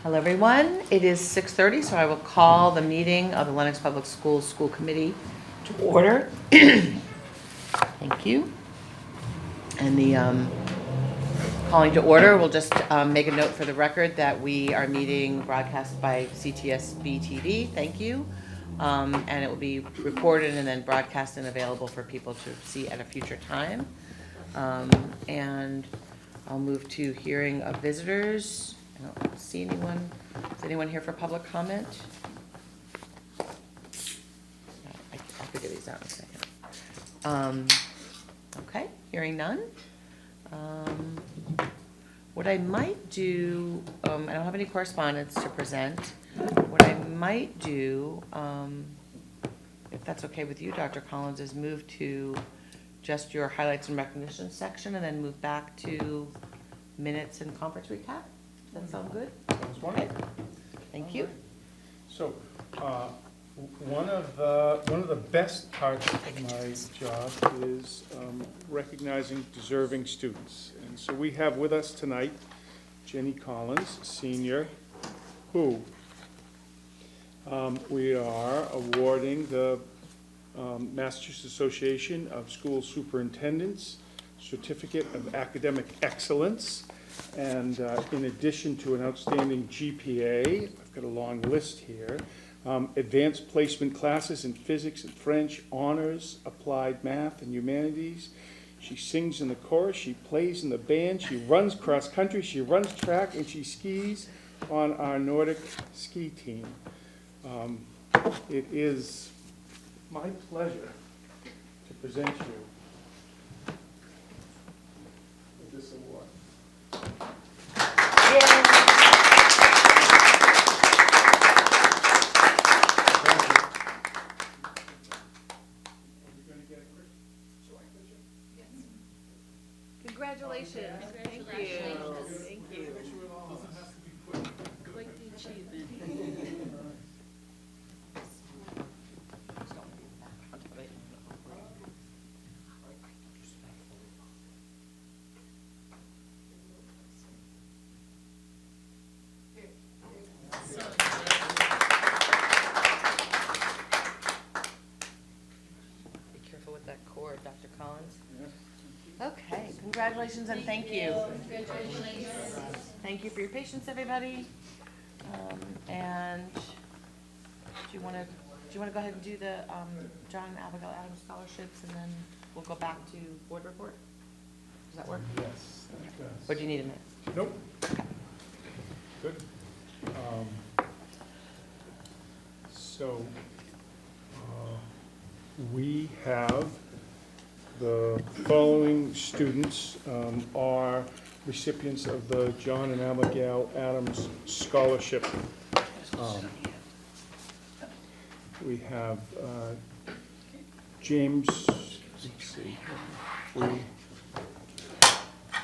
Hello, everyone. It is 6:30, so I will call the meeting of the Lenox Public Schools School Committee to order. Thank you. And the calling to order, we'll just make a note for the record that we are meeting broadcast by CTSB TV. Thank you. And it will be recorded and then broadcast and available for people to see at a future time. And I'll move to hearing of visitors. I don't see anyone. Is anyone here for public comment? I'll figure these out in a second. Okay, hearing none. What I might do, I don't have any correspondence to present. What I might do, if that's okay with you, Dr. Collins, is move to just your highlights and recognition section and then move back to minutes and conference recap. Does that sound good? Sounds wonderful. Thank you. So, one of the best parts of my job is recognizing deserving students. And so we have with us tonight Jenny Collins, senior, who we are awarding the Massachusetts Association of School Superintendents Certificate of Academic Excellence. And in addition to an outstanding GPA, I've got a long list here, advanced placement classes in physics and French, honors, applied math and humanities. She sings in the chorus, she plays in the band, she runs cross country, she runs track, and she skis on our Nordic ski team. It is my pleasure to present you with this award. Congratulations. Thank you. Thank you. Quite the achievement. Be careful with that cord, Dr. Collins. Okay, congratulations and thank you. Thank you for your patience, everybody. And do you want to go ahead and do the John and Abigail Adams scholarships, and then we'll go back to board report? Does that work? Yes, that does. Or do you need a minute? Nope. Good. So, we have the following students are recipients of the John and Abigail Adams Scholarship. We have James, let's see, we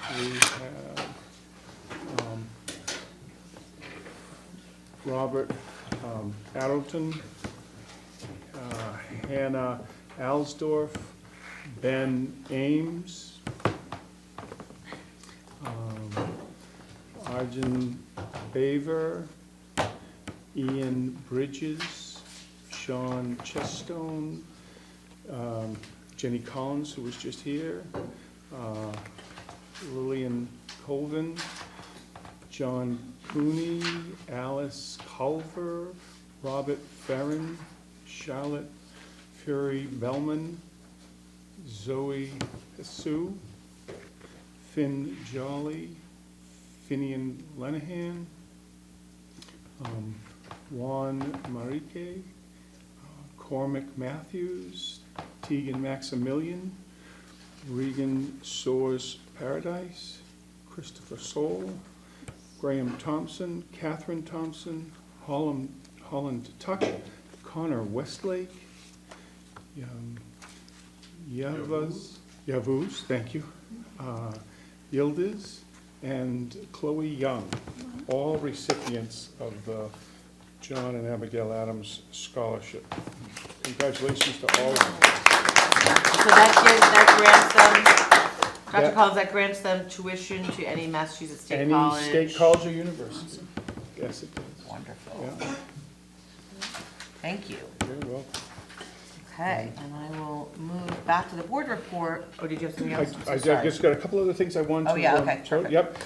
have Robert Addleton, Hannah Alsdorf, Ben Ames, Arjun Baver, Ian Bridges, Sean Chestone, Jenny Collins, who was just here, Lillian Colvin, John Cooney, Alice Culver, Robert Ferrin, Charlotte Fury Bellman, Zoe Sue, Finn Jolly, Finian Lenahan, Juan Marique, Cormac Matthews, Tegan Maximilian, Regan Soares Paradise, Christopher Soul, Graham Thompson, Catherine Thompson, Holland Tuck, Connor Westlake, Yavuz, thank you, Yildiz, and Chloe Young, all recipients of the John and Abigail Adams Scholarship. Congratulations to all of them. So that grants them, Dr. Collins, that grants them tuition to any Massachusetts State College. Any state college or university. Yes, it does. Wonderful. Yeah, Thank you. very well. Okay, and I will move back to the board report. Oh, did you have something else? I'm so I sorry. just got a couple other things I wanted to. Oh, yeah, okay, throw- perfect. Yep.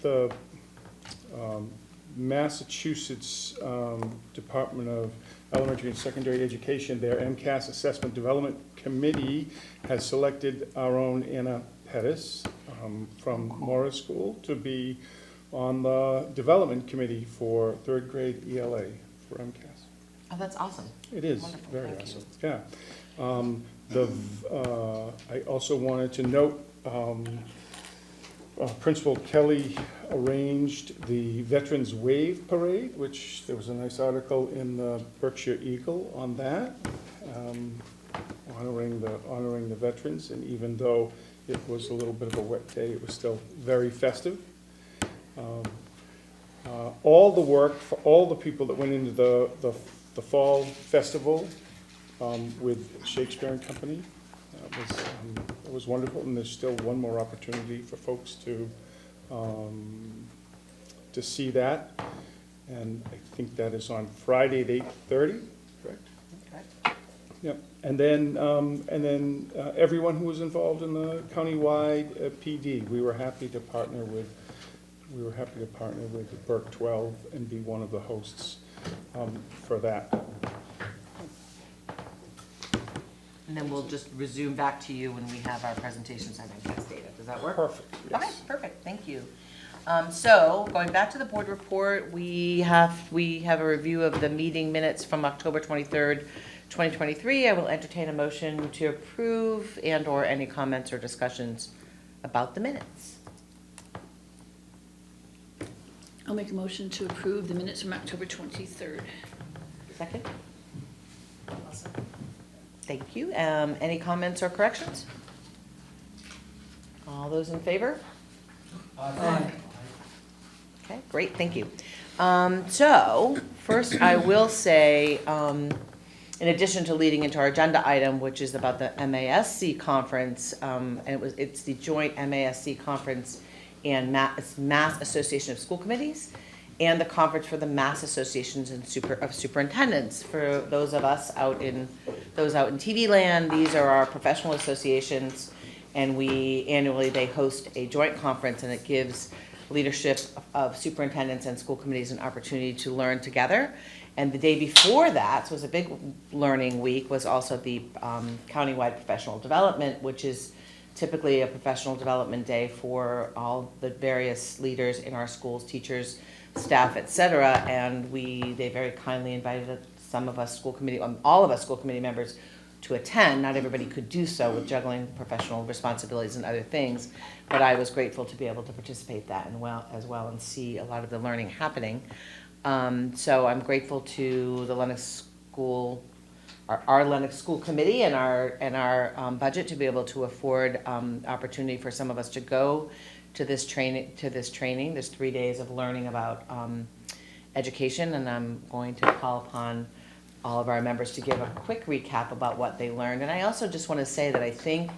The Massachusetts Department of Elementary and Secondary Education, their MCAS Assessment Development Committee has selected our own Anna Pettis from Morris School to be on the development committee for third grade ELA for MCAS. Oh, that's awesome. It is, Wonderful, very thank awesome, you. yeah. I also wanted to note, Principal Kelly arranged the Veterans Wave Parade, which there was a nice article in the Berkshire Eagle on that, honoring the veterans, and even though it was a little bit of a wet day, it was still very festive. All the work for all the people that went into the fall festival with Shakespeare and Company it was wonderful, and there's still one more opportunity for folks to see that, and I think that is on Friday at 8:30, correct? Correct. Yep, and then everyone who was involved in the countywide PD, we were happy to partner with Burke 12 and be one of the hosts for that. And then we'll just resume back to you when we have our presentations on MCAS data. Does that work? Perfect, yes. Okay, perfect, thank you. So, going back to the board report, we have a review of the meeting minutes from October 23rd, 2023. I will entertain a motion to approve and/or any comments or discussions about the minutes. I'll make a motion to approve the minutes from October 23rd. Second? Thank you. Any comments or corrections? All those in favor? Aye. Okay, great, thank you. So, first I will say, in addition to leading into our agenda item, which is about the MASC conference, and it's the joint MASC conference and Mass Association of School Committees, and the conference for the Mass Associations of Superintendents. For those of us out in TV land, these are our professional associations, and annually they host a joint conference, and it gives leadership of superintendents and school committees an opportunity to learn together. And the day before that, so it was a big learning week, was also the countywide professional development, which is typically a professional development day for all the various leaders in our schools, teachers, staff, et cetera. And they very kindly invited all of us school committee members to attend. Not everybody could do so with juggling professional responsibilities and other things, but I was grateful to be able to participate as well and see a lot of the learning happening. So I'm grateful to the Lenox School, our Lenox School Committee and our budget to be able to afford opportunity for some of us to go to this training. There's 3 days of learning about education, and I'm going to call upon all of our members to give a quick recap about what they learned. And I also just want to say that I think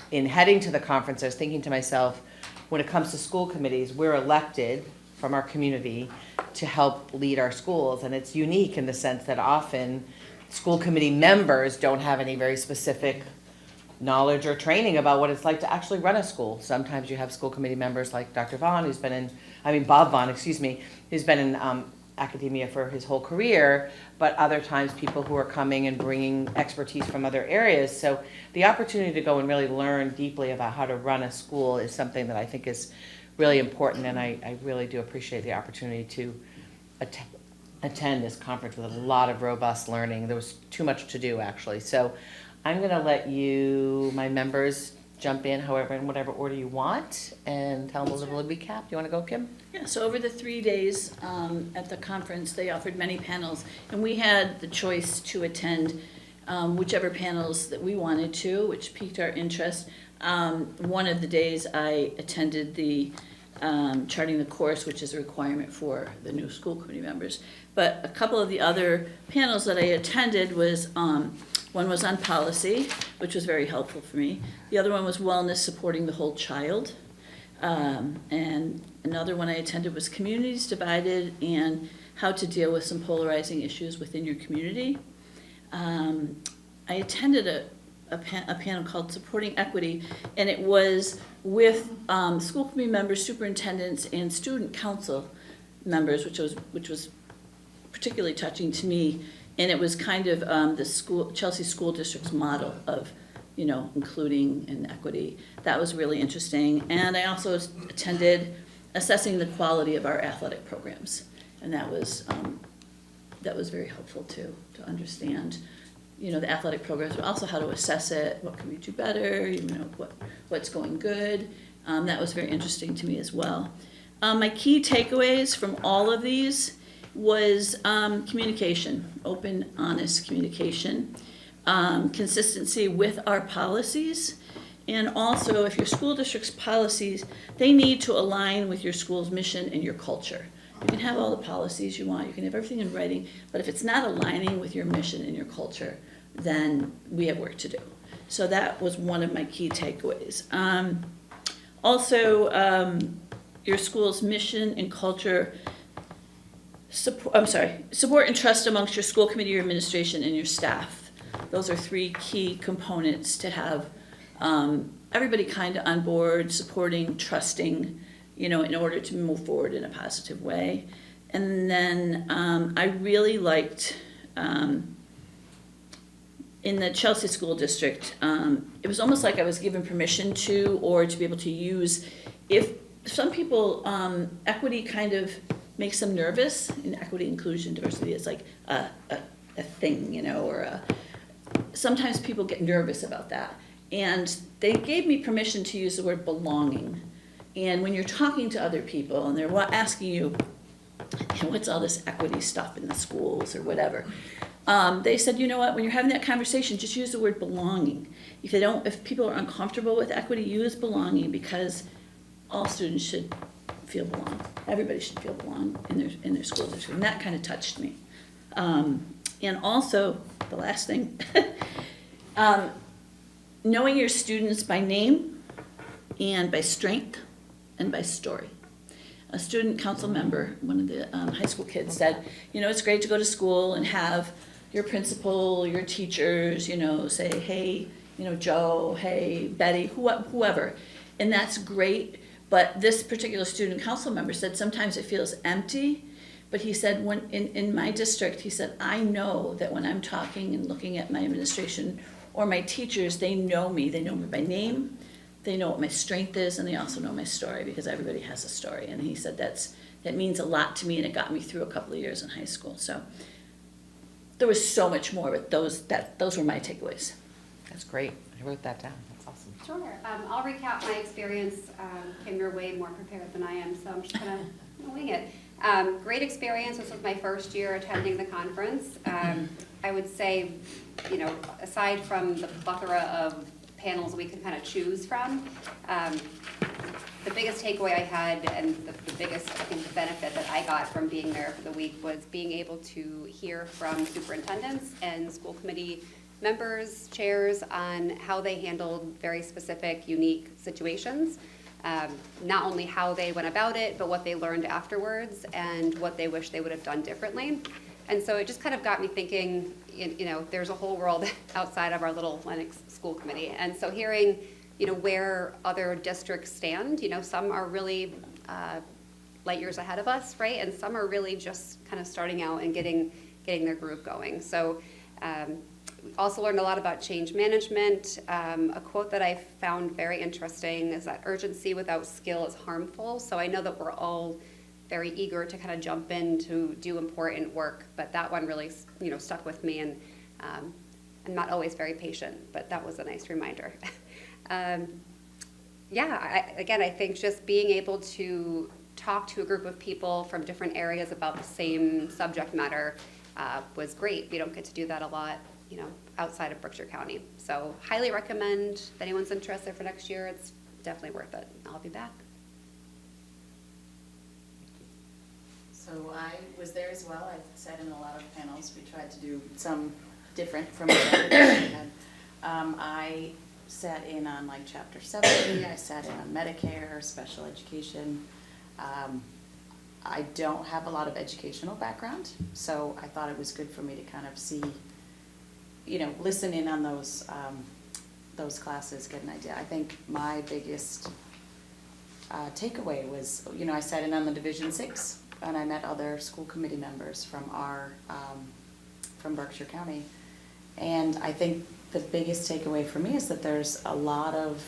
in heading to the conference, I was thinking to myself, when it comes to school committees, we're elected from our community to help lead our schools, and it's unique in the sense that often school committee members don't have any very specific knowledge or training about what it's like to actually run a school. Sometimes you have school committee members like Dr. Vaughn, Bob Vaughn, who's been in academia for his whole career, but other times people who are coming and bringing expertise from other areas. So the opportunity to go and really learn deeply about how to run a school is something that I think is really important, and I really do appreciate the opportunity to attend this conference with a lot of robust learning. There was too much to do, actually. So I'm going to let my members, jump in in whatever order you want, and tell them a little recap. Do you want to go, Kim? Yeah, so over the 3 days at the conference, they offered many panels, and we had the choice to attend whichever panels that we wanted to, which piqued our interest. One of the days I attended the charting the course, which is a requirement for the new school committee members. But a couple of the other panels that I attended was, one was on policy, which was very helpful for me. The other one was wellness supporting the whole child. And another one I attended was Communities Divided and How to Deal with Some Polarizing Issues Within Your Community. I attended a panel called Supporting Equity, and it was with school committee members, superintendents, and student council members, which was particularly touching to me. And it was kind of the Chelsea School District's model of, including and equity. That was really interesting. And I also attended Assessing the Quality of Our Athletic Programs, and that was very helpful too, to understand, the athletic programs, but also how to assess it, what can we do better, what's going good. That was very interesting to me as well. My key takeaways from all of these was communication, open, honest communication, consistency with our policies, and also if your school district's policies, they need to align with your school's mission and your culture. You can have all the policies you want, you can have everything in writing, but if it's not aligning with your mission and your culture, then we have work to do. So that was one of my key takeaways. Also, your school's mission and culture, support and trust amongst your school committee, your administration, and your staff. Those are three key components to have everybody kind of on board, supporting, trusting, in order to move forward in a positive way. And then I really liked, in the Chelsea School District, it was almost like I was given permission to, or to be able to use, if some people, equity kind of makes them nervous, and equity, inclusion, diversity is like a thing, or sometimes people get nervous about that. And they gave me permission to use the word belonging. And when you're talking to other people and they're asking you, what's all this equity stuff in the schools or whatever, they said, you know what, when you're having that conversation, just use the word belonging. If people are uncomfortable with equity, use belonging, because all students should feel belong. Everybody should feel belong in their school district. And that kind of touched me. And also, the last thing, knowing your students by name and by strength and by story. A student council member, one of the high school kids, said, it's great to go to school and have your principal, your teachers, say, hey, Joe, hey, Betty, whoever. And that's great. But this particular student council member said sometimes it feels empty. But he said, when in my district, he said, I know that when I'm talking and looking at my administration or my teachers, they know me. They know me by name. They know what my strength is, and they also know my story, because everybody has a story. And he said that means a lot to me, and it got me through a couple of years in high school. So there was so much more, but those were my takeaways. That's great. I wrote that down. That's awesome. Sure. I'll recap my experience. Kim, you're way more prepared than I am, so I'm just going to wing it. Great experience. This was my first year attending the conference. I would say, aside from the plethora of panels we could kind of choose from, the biggest takeaway I had, and the biggest, I think, benefit that I got from being there for the week, was being able to hear from superintendents and school committee members, chairs, on how they handled very specific, unique situations. Not only how they went about it, but what they learned afterwards and what they wish they would have done differently. And so it just kind of got me thinking, there's a whole world outside of our little Lenox school committee. And so hearing, where other districts stand, some are really light years ahead of us, right? And some are really just kind of starting out and getting their groove going. So we also learned a lot about change management. A quote that I found very interesting is that urgency without skill is harmful. So I know that we're all very eager to kind of jump in to do important work, but that one really, stuck with me, and I'm not always very patient, but that was a nice reminder. I think just being able to talk to a group of people from different areas about the same subject matter was great. We don't get to do that a lot, outside of Berkshire County. So highly recommend, if anyone's interested for next year, it's definitely worth it. I'll be back. So I was there as well. I sat in a lot of panels. We tried to do some different from what everybody had. I sat in on like Chapter 70, I sat in on Medicare, special education. I don't have a lot of educational background, so I thought it was good for me to kind of see, listen in on those classes, get an idea. I think my biggest takeaway was, I sat in on the Division 6, and I met other school committee members from from Berkshire County. And I think the biggest takeaway for me is that there's a lot of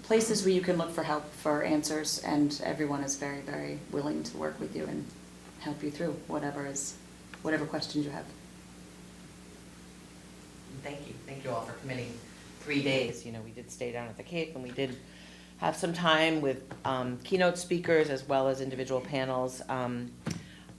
places where you can look for help, for answers, and everyone is very, very willing to work with you and help you through whatever questions you have. Thank you all for committing 3 days. We did stay down at the Cape, and we did have some time with keynote speakers as well as individual panels.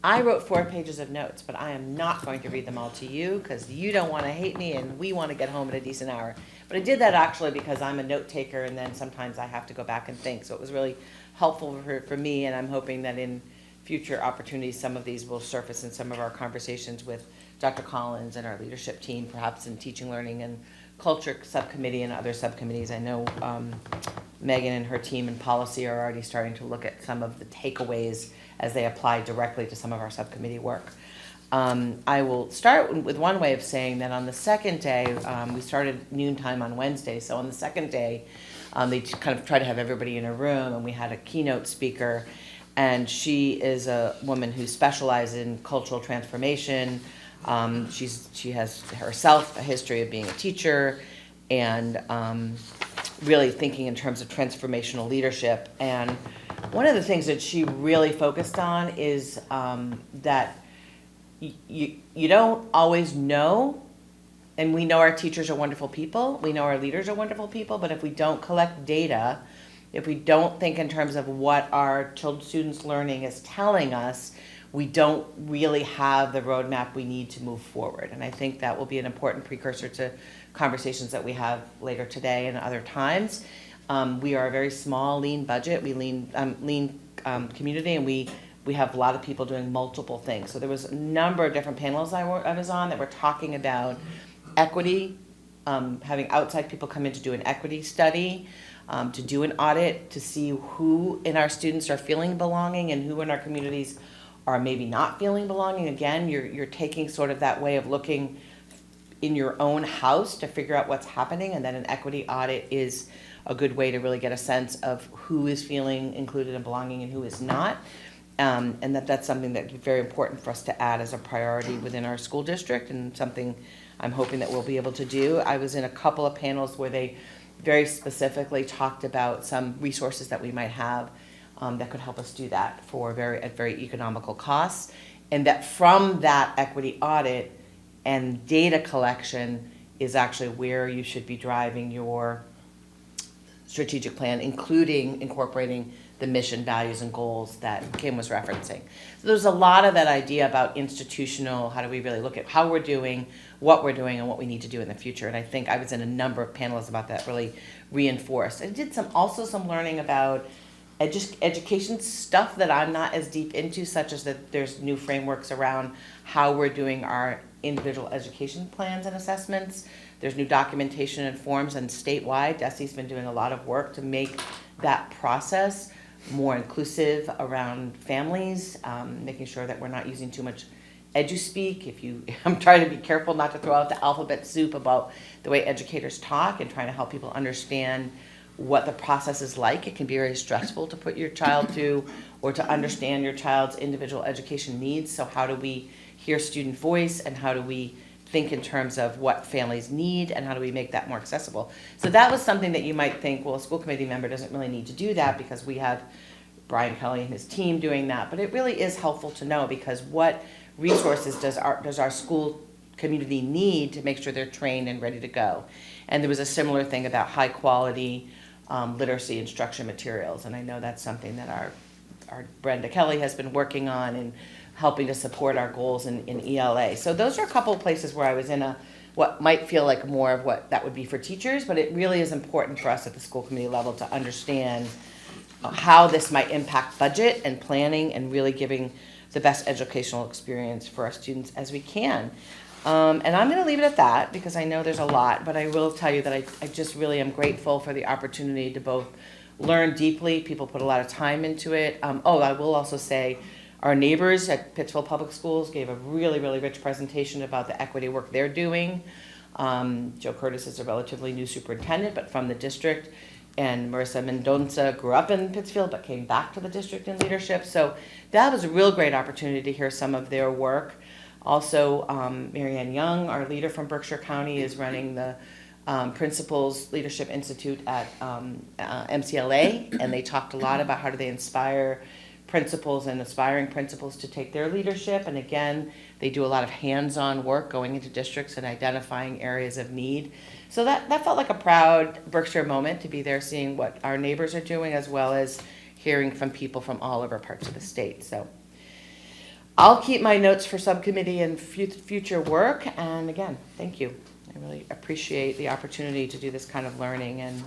I wrote 4 pages of notes, but I am not going to read them all to you because you don't want to hate me and we want to get home at a decent hour. But I did that actually because I'm a note taker, and then sometimes I have to go back and think. So it was really helpful for me, and I'm hoping that in future opportunities, some of these will surface in some of our conversations with Dr. Collins and our leadership team, perhaps in teaching, learning, and culture subcommittee and other subcommittees. I know Megan and her team in policy are already starting to look at some of the takeaways as they apply directly to some of our subcommittee work. I will start with one way of saying that on the second day, we started noontime on Wednesday, so on the second day, they kind of tried to have everybody in a room, and we had a keynote speaker, and she is a woman who specializes in cultural transformation. She has herself a history of being a teacher and really thinking in terms of transformational leadership. And one of the things that she really focused on is that you don't always know, and we know our teachers are wonderful people, we know our leaders are wonderful people, but if we don't collect data, if we don't think in terms of what our students' learning is telling us, we don't really have the roadmap we need to move forward. And I think that will be an important precursor to conversations that we have later today and other times. We are a very small, lean budget. We lean community, and we have a lot of people doing multiple things. So there was a number of different panels I was on that were talking about equity, having outside people come in to do an equity study, to do an audit, to see who in our students are feeling belonging and who in our communities are maybe not feeling belonging. Again, you're taking sort of that way of looking in your own house to figure out what's happening, and then an equity audit is a good way to really get a sense of who is feeling included and belonging and who is not. And that's something that's very important for us to add as a priority within our school district, and something I'm hoping that we'll be able to do. I was in a couple of panels where they very specifically talked about some resources that we might have that could help us do that at very economical costs, and that from that equity audit and data collection is actually where you should be driving your strategic plan, including incorporating the mission, values, and goals that Kim was referencing. So there's a lot of that idea about institutional, how do we really look at how we're doing, what we're doing, and what we need to do in the future. And I think I was in a number of panels about that, really reinforced. I did also some learning about education stuff that I'm not as deep into, such as that there's new frameworks around how we're doing our individual education plans and assessments. There's new documentation and forms, and statewide, Desi's been doing a lot of work to make that process more inclusive around families, making sure that we're not using too much edu-speak. I'm trying to be careful not to throw out the alphabet soup about the way educators talk, and trying to help people understand what the process is like. It can be very stressful to put your child through or to understand your child's individual education needs. So how do we hear student voice, and how do we think in terms of what families need, and how do we make that more accessible? So that was something that you might think, well, a school committee member doesn't really need to do that because we have Brian Kelly and his team doing that. But it really is helpful to know, because what resources does our school community need to make sure they're trained and ready to go? And there was a similar thing about high quality literacy instruction materials, and I know that's something that our Brenda Kelly has been working on and helping to support our goals in ELA. So those are a couple of places where I was in what might feel like more of what that would be for teachers, but it really is important for us at the school committee level to understand how this might impact budget and planning, and really giving the best educational experience for our students as we can. And I'm gonna leave it at that, because I know there's a lot, but I will tell you that I just really am grateful for the opportunity to both learn deeply, people put a lot of time into it. I will also say, our neighbors at Pittsfield Public Schools gave a really, really rich presentation about the equity work they're doing. Joe Curtis is a relatively new superintendent, but from the district, and Marissa Mendonça grew up in Pittsfield, but came back to the district in leadership. So that was a real great opportunity to hear some of their work. Also, Marianne Young, our leader from Berkshire County, is running the Principals Leadership Institute at MCLA, and they talked a lot about how do they inspire principals and aspiring principals to take their leadership. And again, they do a lot of hands-on work going into districts and identifying areas of need. So that felt like a proud Berkshire moment to be there seeing what our neighbors are doing, as well as hearing from people from all over parts of the state. So I'll keep my notes for subcommittee and future work. And again, thank you. I really appreciate the opportunity to do this kind of learning, and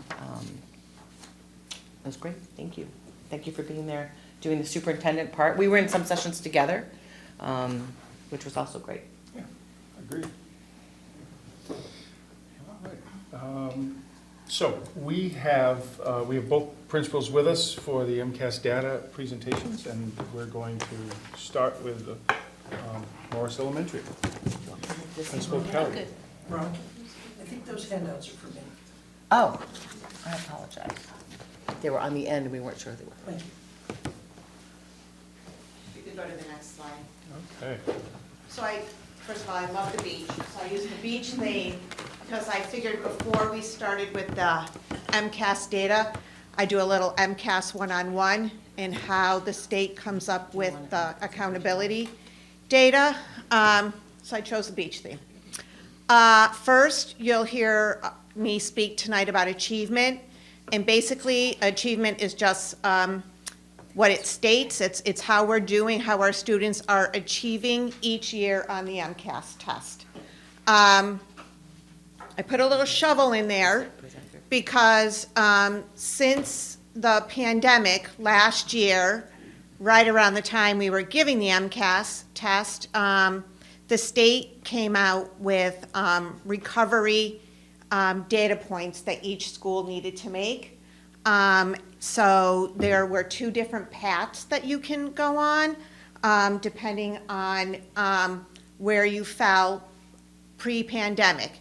it was great. Thank you. Thank you for being there, doing the superintendent part. We were in some sessions together, which was also great. Yeah, agreed. All right. So we have both principals with us for the MCAS data presentations, and we're going to start with Morris Elementary. Principal Kelly. Ron, I think those handouts are for me. Oh, I apologize. They were on the end and we weren't sure they were. Thank you. You can go to the next slide. Okay. So first of all, I love the beach. So I used the beach theme because I figured before we started with the MCAS data, I do a little MCAS one-on-one and how the state comes up with the accountability data. So I chose the beach theme. First, you'll hear me speak tonight about achievement. And basically, achievement is just what it states. It's how we're doing, how our students are achieving each year on the MCAS test. I put a little shovel in there because since the pandemic last year, right around the time we were giving the MCAS test, the state came out with recovery data points that each school needed to make. So there were two different paths that you can go on, depending on where you fell pre-pandemic.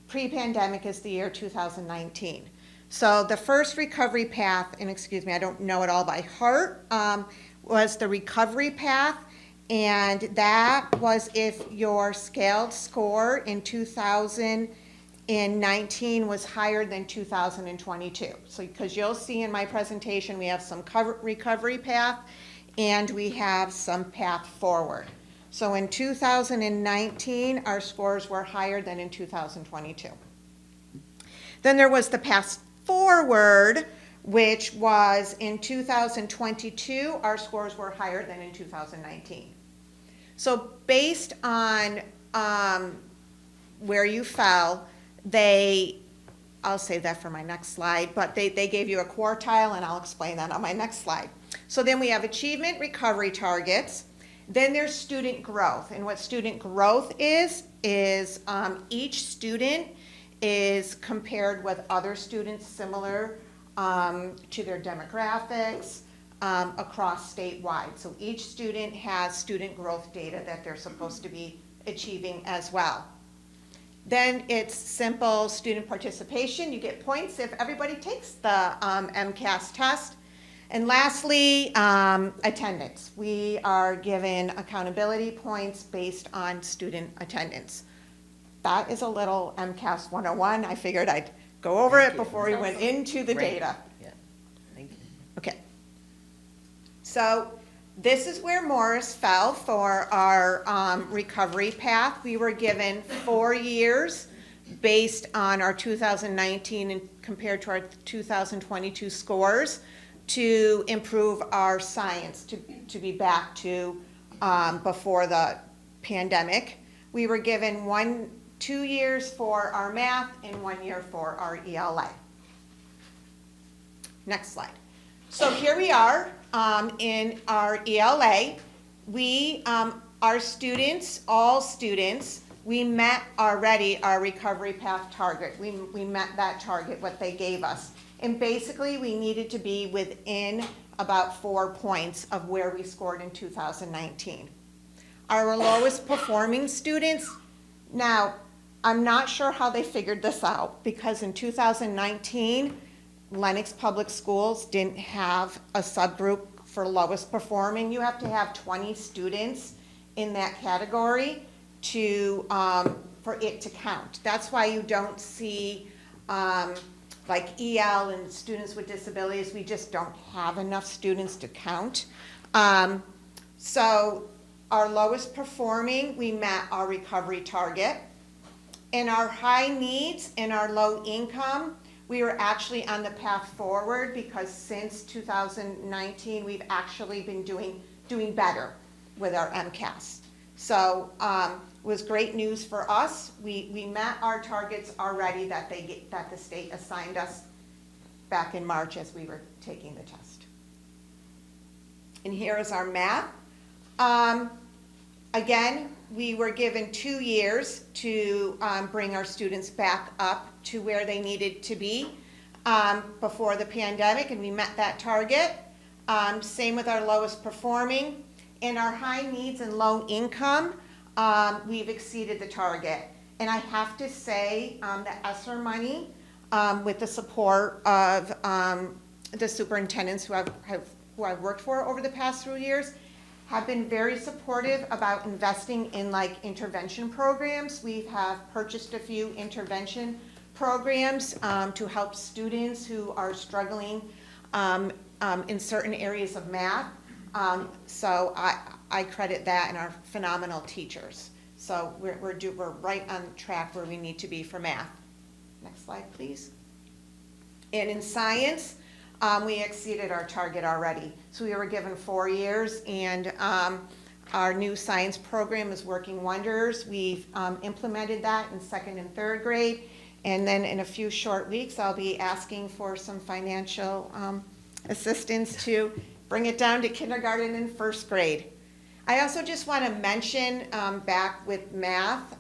Pre-pandemic is the year 2019. So the first recovery path, and excuse me, I don't know it all by heart, was the recovery path. And that was if your scaled score in 2019 was higher than 2022. So, because you'll see in my presentation, we have some recovery path and we have some path forward. So in 2019, our scores were higher than in 2022. Then there was the path forward, which was in 2022, our scores were higher than in 2019. So based on where you fell, I'll save that for my next slide, but they gave you a quartile, and I'll explain that on my next slide. So then we have achievement recovery targets. Then there's student growth, and what student growth is each student is compared with other students similar to their demographics, across statewide. So each student has student growth data that they're supposed to be achieving as well. Then it's simple student participation. You get points if everybody takes the MCAS test. And lastly, attendance. We are given accountability points based on student attendance. That is a little MCAS 101. I figured I'd go over it before we went into the Great. data. Yeah, thank you. Okay. So this is where Morris fell for our recovery path. We were given 4 years based on our 2019 and compared to our 2022 scores to improve our science, to be back to before the pandemic. We were given 2 years for our math and 1 year for our ELA. Next slide. So here we are in our ELA. Our students, all students, we met already our recovery path target. We met that target, what they gave us. And basically, we needed to be within about 4 points of where we scored in 2019. Our lowest performing students, now, I'm not sure how they figured this out, because in 2019, Lenox Public Schools didn't have a subgroup for lowest performing. You have to have 20 students in that category to, for it to count. That's why you don't see, like EL and students with disabilities, we just don't have enough students to count. So our lowest performing, we met our recovery target. In our high needs and our low income, we were actually on the path forward, because since 2019, we've actually been doing better with our MCAS. So it was great news for us. We met our targets already that the state assigned us back in March as we were taking the test. And here is our math. Again, we were given 2 years to bring our students back up to where they needed to be before the pandemic, and we met that target. Same with our lowest performing. In our high needs and low income, we've exceeded the target. And I have to say that ESSER money, with the support of the superintendents who I've worked for over the past 3 years, have been very supportive about investing in like intervention programs. We have purchased a few intervention programs to help students who are struggling in certain areas of math. So I credit that and our phenomenal teachers. So we're right on track where we need to be for math. Next slide, please. And in science, we exceeded our target already. So we were given 4 years, and our new science program is working wonders. We've implemented that in 2nd and 3rd grade, and then in a few short weeks, I'll be asking for some financial assistance to bring it down to kindergarten and 1st grade. I also just want to mention back with math,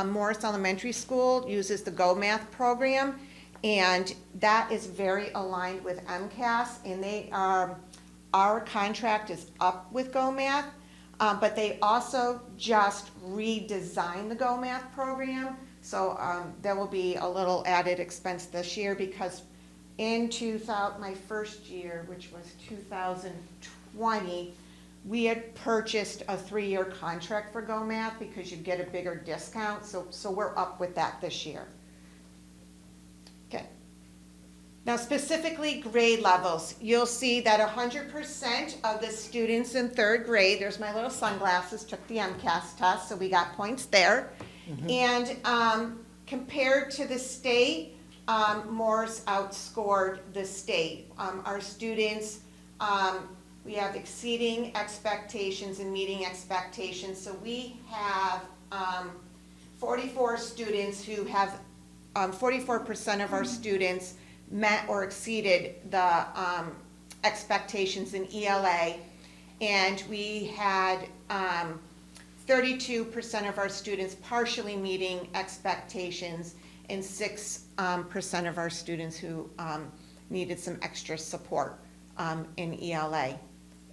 Morris Elementary School uses the Go Math program, and that is very aligned with MCAS, and our contract is up with Go Math, but they also just redesigned the Go Math program, so there will be a little added expense this year, because in my first year, which was 2020, we had purchased a 3-year contract for Go Math because you get a bigger discount, so we're up with that this year. Okay. Now specifically grade levels, you'll see that 100% of the students in 3rd grade, there's my little sunglasses, took the MCAS test, so we got points there. And compared to the state, Morris outscored the state. Our students, we have exceeding expectations and meeting expectations. So we have 44 students who have, 44% of our students met or exceeded the expectations in ELA. And we had 32% of our students partially meeting expectations, and 6% of our students who needed some extra support in ELA.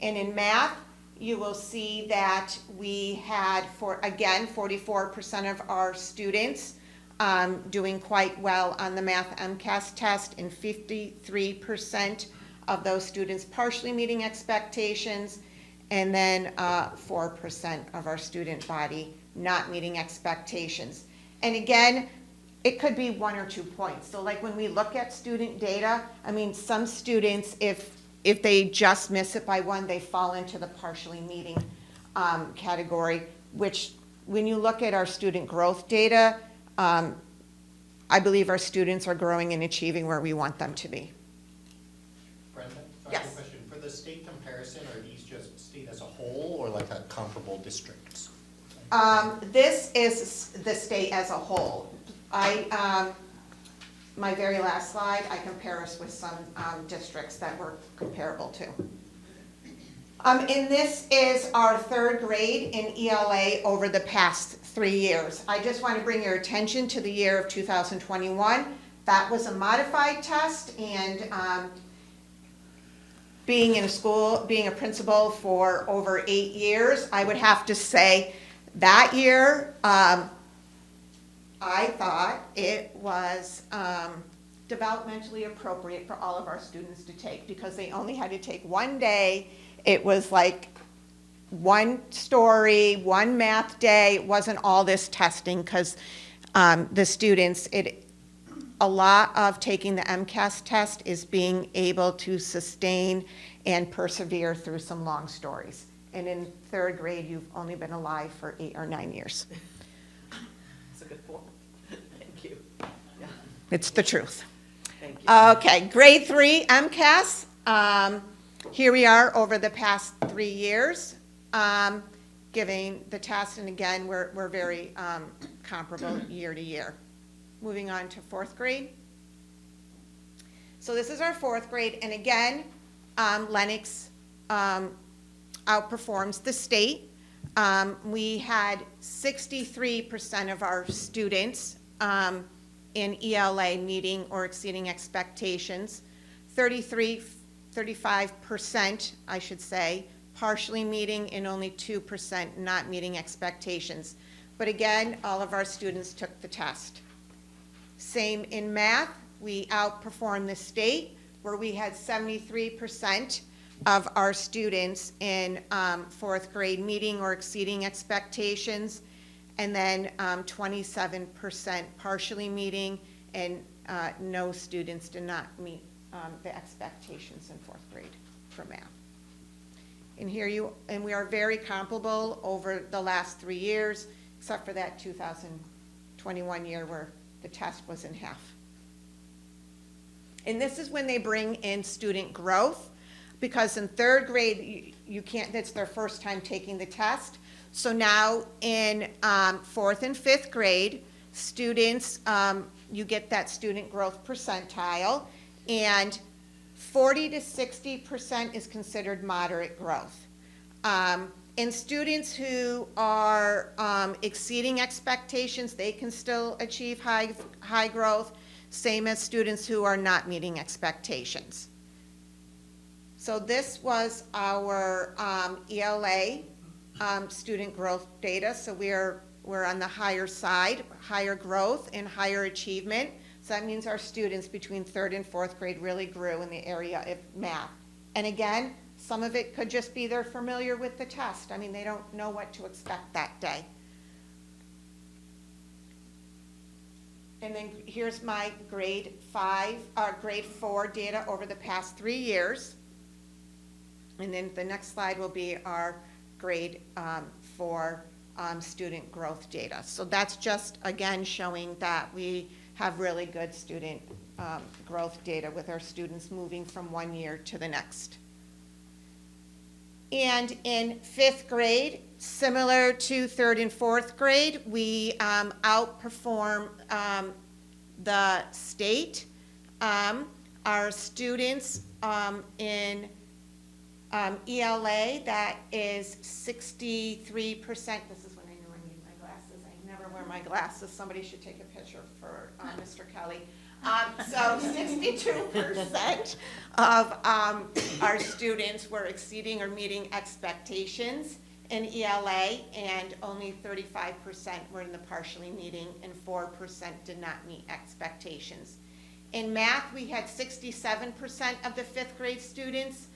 And in math, you will see that we had, again, 44% of our students doing quite well on the math MCAS test, and 53% of those students partially meeting expectations, and then 4% of our student body not meeting expectations. And again, it could be 1 or 2 points. So like when we look at student data, I mean, some students, if they just miss it by 1, they fall into the partially meeting category, which when you look at our student growth data, I believe our students are growing and achieving where we want them to be. Brenda, Yes. final question. For the state comparison, are these just state as a whole or like a comparable districts? This is the state as a whole. My very last slide, I compare us with some districts that we're comparable to. And this is our third grade in ELA over the past 3 years. I just want to bring your attention to the year of 2021. That was a modified test, and being in a school, being a principal for over 8 years, I would have to say that year, I thought it was developmentally appropriate for all of our students to take, because they only had to take one day. It was like one story, one math day. It wasn't all this testing, because the students, a lot of taking the MCAS test is being able to sustain and persevere through some long stories. And in third grade, you've only been alive for 8 or 9 years. That's a good point. Thank you. Yeah, It's the truth. thank you. Okay, grade 3 MCAS. Here we are over the past 3 years, giving the test, and again, we're very comparable year to year. Moving on to fourth grade. So this is our fourth grade, and again, Lenox outperforms the state. We had 63% of our students in ELA meeting or exceeding expectations, 35%, I should say, partially meeting, and only 2% not meeting expectations. But again, all of our students took the test. Same in math, we outperformed the state, where we had 73% of our students in fourth grade meeting or exceeding expectations, and then 27% partially meeting, and no students did not meet the expectations in fourth grade for math. And we are very comparable over the last 3 years, except for that 2021 year where the test was in half. And this is when they bring in student growth, because in third grade, you can't, that's their first time taking the test. So now in fourth and fifth grade, students, you get that student growth percentile, and 40 to 60% is considered moderate growth. And students who are exceeding expectations, they can still achieve high growth, same as students who are not meeting expectations. So this was our ELA student growth data. So we're on the higher side, higher growth and higher achievement. So that means our students between third and fourth grade really grew in the area of math. And again, some of it could just be they're familiar with the test. I mean, they don't know what to expect that day. And then here's my grade 4 data over the past 3 years. And then the next slide will be our grade 4 student growth data. So that's just, again, showing that we have really good student growth data with our students moving from one year to the next. And in fifth grade, similar to third and fourth grade, we outperform the state. Our students in ELA, that is 63%. This is when I knew I need my glasses. I never wear my glasses. Somebody should take a picture for Mr. Kelly. So 62% of our students were exceeding or meeting expectations in ELA, and only 35% were in the partially meeting, and 4% did not meet expectations. In math, we had 67% of the fifth grade students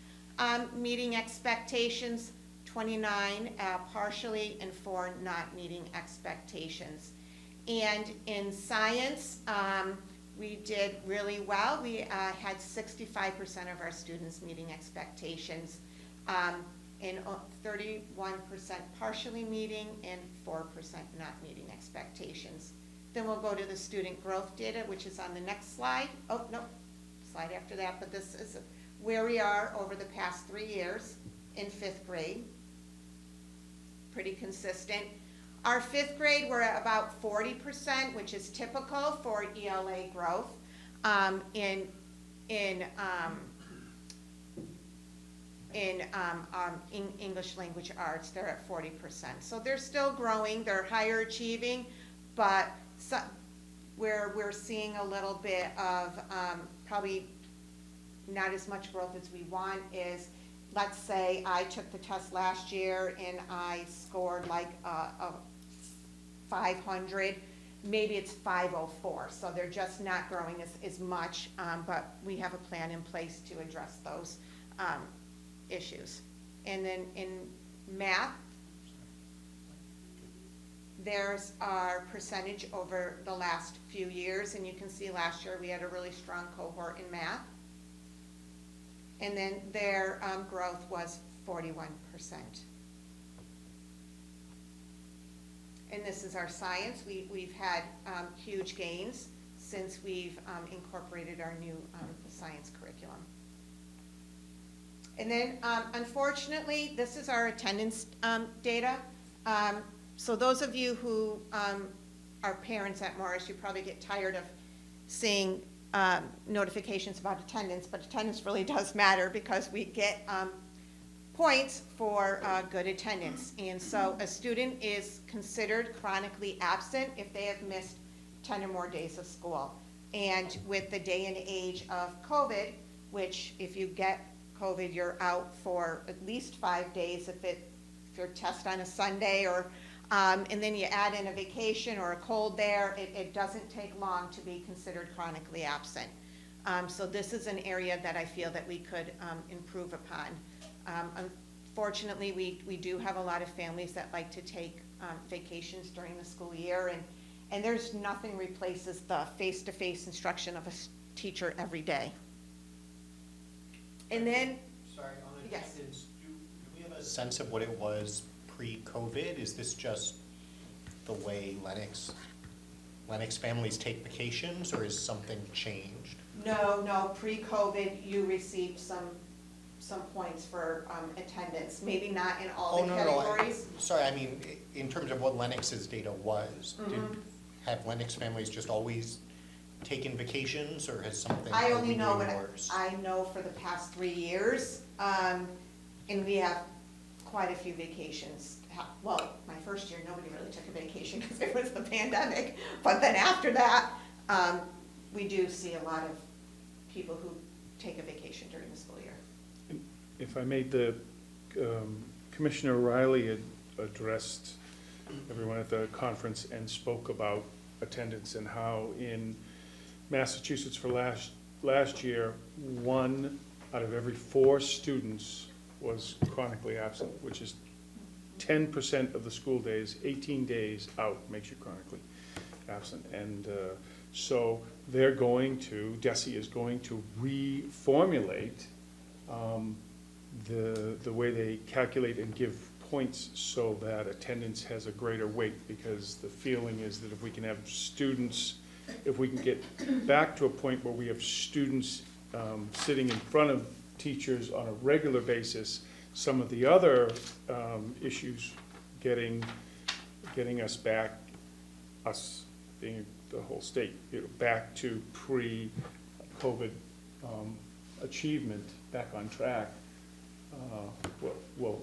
meeting expectations, 29 partially, and 4 not meeting expectations. And in science, we did really well. We had 65% of our students meeting expectations, and 31% partially meeting, and 4% not meeting expectations. Then we'll go to the student growth data, which is on the next slide. Oh, no, slide after that, but this is where we are over the past 3 years in fifth grade. Pretty consistent. Our fifth grade, we're at about 40%, which is typical for ELA growth. in English language arts, they're at 40%. So they're still growing, they're higher achieving, but where we're seeing a little bit of probably not as much growth as we want is, let's say I took the test last year and I scored like a 500, maybe it's 504, so they're just not growing as much, but we have a plan in place to address those issues. And then in math, there's our percentage over the last few years, and you can see last year we had a really strong cohort in math. And then their growth was 41%. And this is our science. We've had huge gains since we've incorporated our new science curriculum. And then, unfortunately, this is our attendance data. So those of you who are parents at Morris, you probably get tired of seeing notifications about attendance, but attendance really does matter because we get points for good attendance. And so a student is considered chronically absent if they have missed 10 or more days of school. And with the day and age of COVID, which if you get COVID, you're out for at least 5 days if your test on a Sunday, or and then you add in a vacation or a cold there, it doesn't take long to be considered chronically absent. So this is an area that I feel that we could improve upon. Unfortunately, we do have a lot of families that like to take vacations during the school year, and there's nothing replaces the face-to-face instruction of a teacher every day. And then, Sorry, on yes. attendance, do we have a sense of what it was pre-COVID? Is this just the way Lenox families take vacations, or is something changed? No, pre-COVID, you received some points for attendance, maybe not in all the categories. Sorry, I mean, in terms of what Lenox's data was, have Lenox families just always taken vacations, or has something? I only know what worse? I know for the past 3 years, and we have quite a few vacations. Well, my first year, nobody really took a vacation because it was the pandemic, but then after that, we do see a lot of people who take a vacation during the school year. If I made Commissioner Riley had addressed everyone at the conference and spoke about attendance and how in Massachusetts for last year, 1 out of every 4 students was chronically absent, which is 10% of the school days. 18 days out makes you chronically absent. And so DESE is going to reformulate the way they calculate and give points so that attendance has a greater weight, because the feeling is that if we can have students, if we can get back to a point where we have students sitting in front of teachers on a regular basis, some of the other issues getting us back, us being the whole state, back to pre-COVID achievement, back on track, will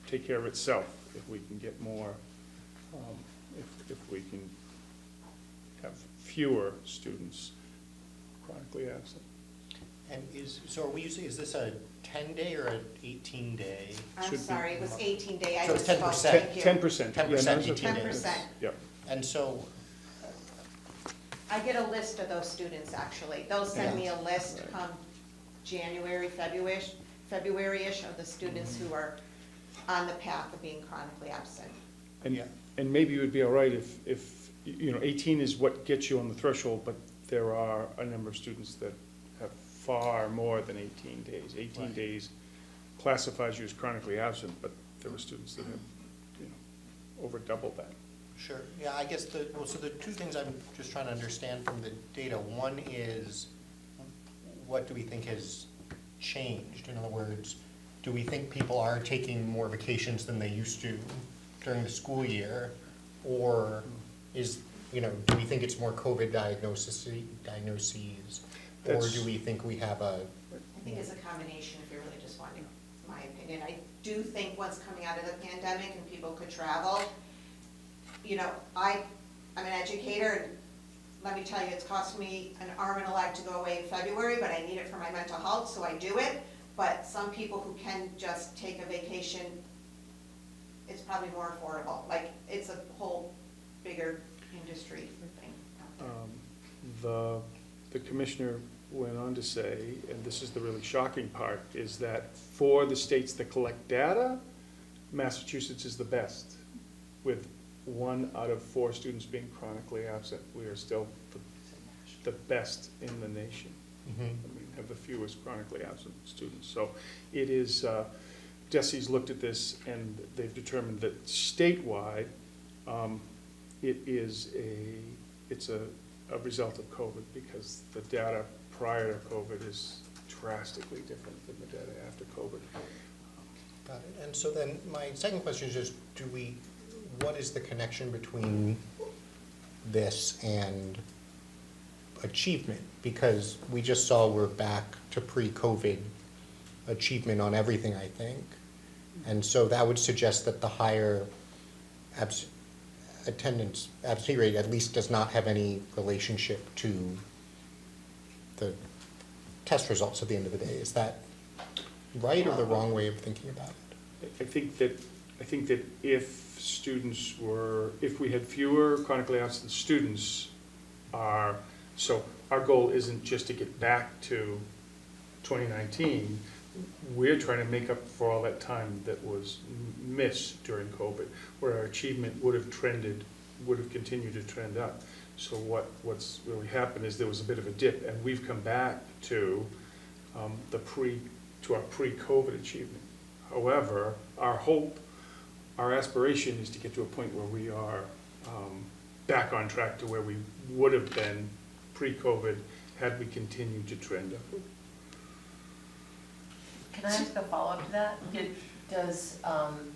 take care of itself if we can get more, if we can have fewer students chronically absent. And are we using, is this a 10-day or an 18-day? I'm Should be- sorry, it was 18-day. I So it's misspoke. 10%. Thank you. 10%. 10%, 18 days. Yeah. And so, I get a list of those students, actually. They'll send me a list come January, February-ish of the students who are on the path of being chronically absent. And, Yeah. and maybe it would be all right if, 18 is what gets you on the threshold, but there are a number of students that have far more than 18 days. 18 Right. days classifies you as chronically absent, but there were students that have, over double that. sure, yeah, I guess so the 2 things I'm just trying to understand from the data, one is, what do we think has changed? In other words, do we think people are taking more vacations than they used to during the school year? Or do we think it's more COVID diagnoses? Or That's- do we think we have a think it's a combination if you're really just wanting my opinion. I do think once coming out of the pandemic and people could travel, you know, I'm an educator, and let me tell you, it's cost me an arm and a leg to go away in February, but I need it for my mental health, so I do it. But some people who can just take a vacation, it's probably more affordable. Like, it's a whole bigger industry thing out there. The commissioner went on to say, and this is the really shocking part, is that for the states that collect data, Massachusetts is the best, with 1 out of 4 students being chronically absent. We are still the best in the nation. I mean, have the fewest chronically absent students. So it is, DESE's looked at this and they've determined that statewide, it's a result of COVID, because the data prior to COVID is drastically different than the data after COVID. Got it. And so then my second question is just, what is the connection between this and achievement? Because we just saw we're back to pre-COVID achievement on everything, I think. And so that would suggest that the higher absentee rate at least does not have any relationship to the test results at the end of the day. Is that right or the wrong way of thinking about it? I think that if we had fewer chronically absent students, so our goal isn't just to get back to 2019. We're trying to make up for all that time that was missed during COVID, where our achievement would have continued to trend up. So what's really happened is there was a bit of a dip, and we've come back to our pre-COVID achievement. However, our aspiration is to get to a point where we are back on track to where we would have been pre-COVID had we continued to trend upward. Can I ask a follow-up to that? Does, and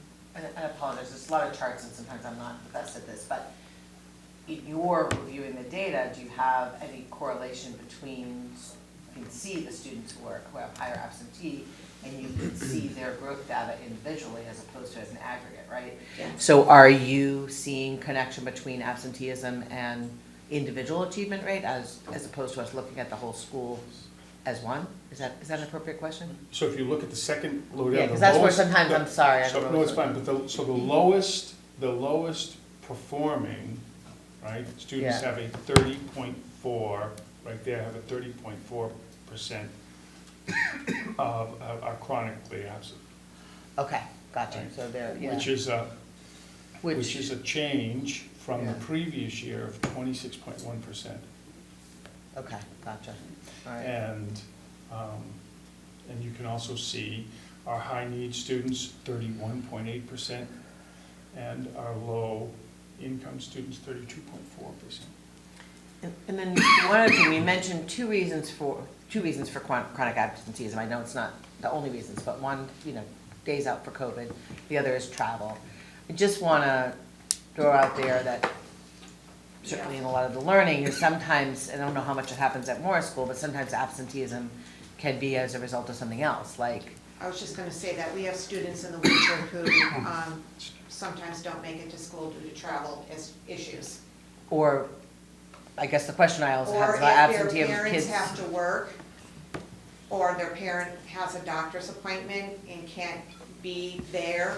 I apologize, there's a lot of charts and sometimes I'm not the best at this, but if you're reviewing the data, do you have any correlation between, you can see the students who have higher absentee, and you can see their growth data individually as opposed to as an aggregate, right? Yeah. So are you seeing connection between absenteeism and individual achievement rate as opposed to us looking at the whole school as one? Is that an appropriate question? So if you look at the second low down, Yeah, because that's where sometimes, I'm sorry. I don't know No, it's what's- fine, but the lowest performing, right, students Yeah. have a 30.4, right there, have a 30.4% are chronically absent. Okay, gotcha, Right. so there, yeah. Which is a change from the Yeah. previous year of 26.1%. Okay, gotcha, all right. And you can also see our high need students, 31.8%, and our low income students, 32.4%. And then one other thing, we mentioned two reasons for chronic absenteeism. I know it's not the only reasons, but one, days out for COVID, the other is travel. I just want to throw out there that certainly in a lot of the learning is sometimes, I don't know how much it happens at Morris School, but sometimes absenteeism can be as a result of something else, like. I was just gonna say that we have students in the winter who sometimes don't make it to school due to travel issues. Or, I guess the question I also have Or is about if absentee their of kids. parents have to work, or their parent has a doctor's appointment and can't be there,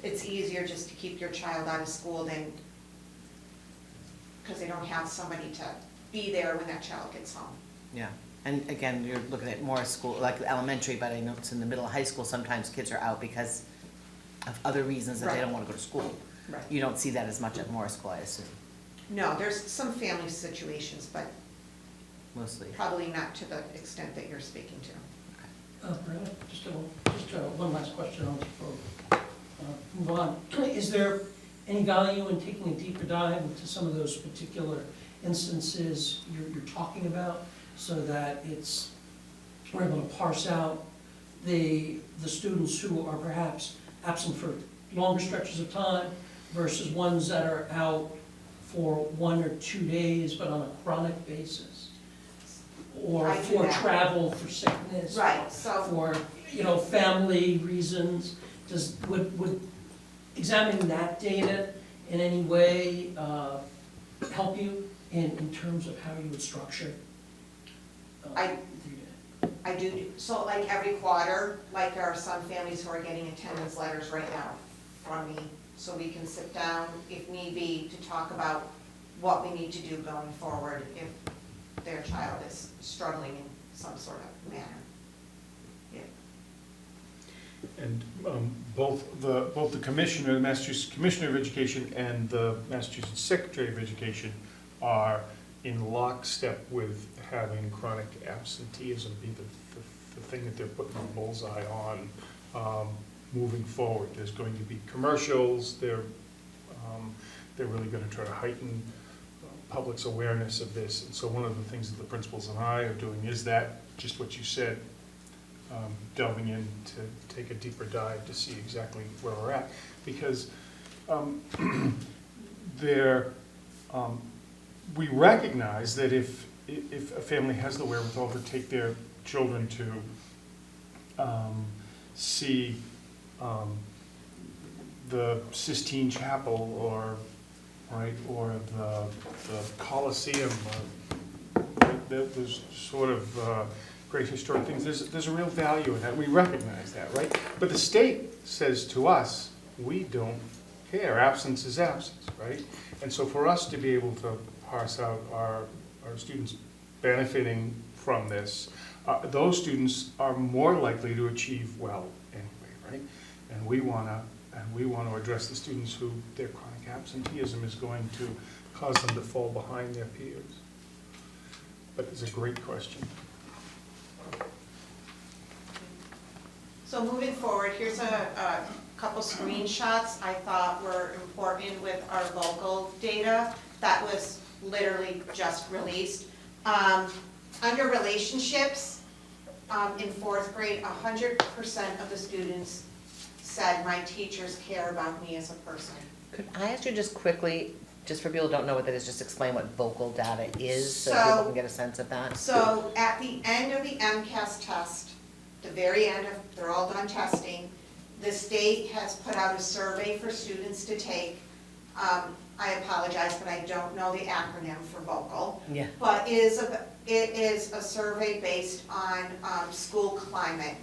it's easier just to keep your child out of school than, because they don't have somebody to be there when that child gets home. Yeah, and again, you're looking at Morris School, like elementary, but I know it's in the middle of high school, sometimes kids are out because of other reasons that they Right. don't want to go to school. Right. You don't see that as much at Morris School, I assume, No, there's some family situations, but mostly. probably not to the extent that you're speaking to. Brenda, just one last question on before move on. Is there any value in taking a deeper dive into some of those particular instances you're talking about, so that we're able to parse out the students who are perhaps absent for longer stretches of time versus ones that are out for 1 or 2 days but on a chronic basis? or I do for that. travel, for sickness. Right, so, For, family reasons. Would examining that data in any way help you in terms of how you would structure? I- the data? I do, so like every quarter, like there are some families who are getting attendance letters right now from me, so we can sit down, if need be, to talk about what we need to do going forward if their child is struggling in some sort of manner. Yeah. And both the commissioner, the Massachusetts Commissioner of Education and the Massachusetts Secretary of Education are in lockstep with having chronic absenteeism be the thing that they're putting the bullseye on moving forward. There's going to be commercials, they're really gonna try to heighten public's awareness of this. And so one of the things that the principals and I are doing is that, just what you said, delving in to take a deeper dive to see exactly where we're at. Because we recognize that if a family has the wherewithal to take their children to see the Sistine Chapel or the Colosseum, there's sort of great historic things, there's a real value in that, we recognize that, right? But the state says to us, we don't care, absence is absence, right? And so for us to be able to parse out our students benefiting from this, those students are more likely to achieve well anyway, right? And we want to address the students who their chronic absenteeism is going to cause them to fall behind their peers. But it's a great question. So moving forward, here's a couple screenshots I thought were important with our local data that was literally just released. Under relationships, in fourth grade, 100% of the students said, my teachers care about me as a person. Could I ask you just quickly, just for people who don't know what that is, just explain what vocal data is, so So- people can get a sense of that? So at the end of the MCAS test, the very end of, they're all done testing, the state has put out a survey for students to take. I apologize, but I don't know the acronym for vocal. Yeah. But it is a survey based on school climate.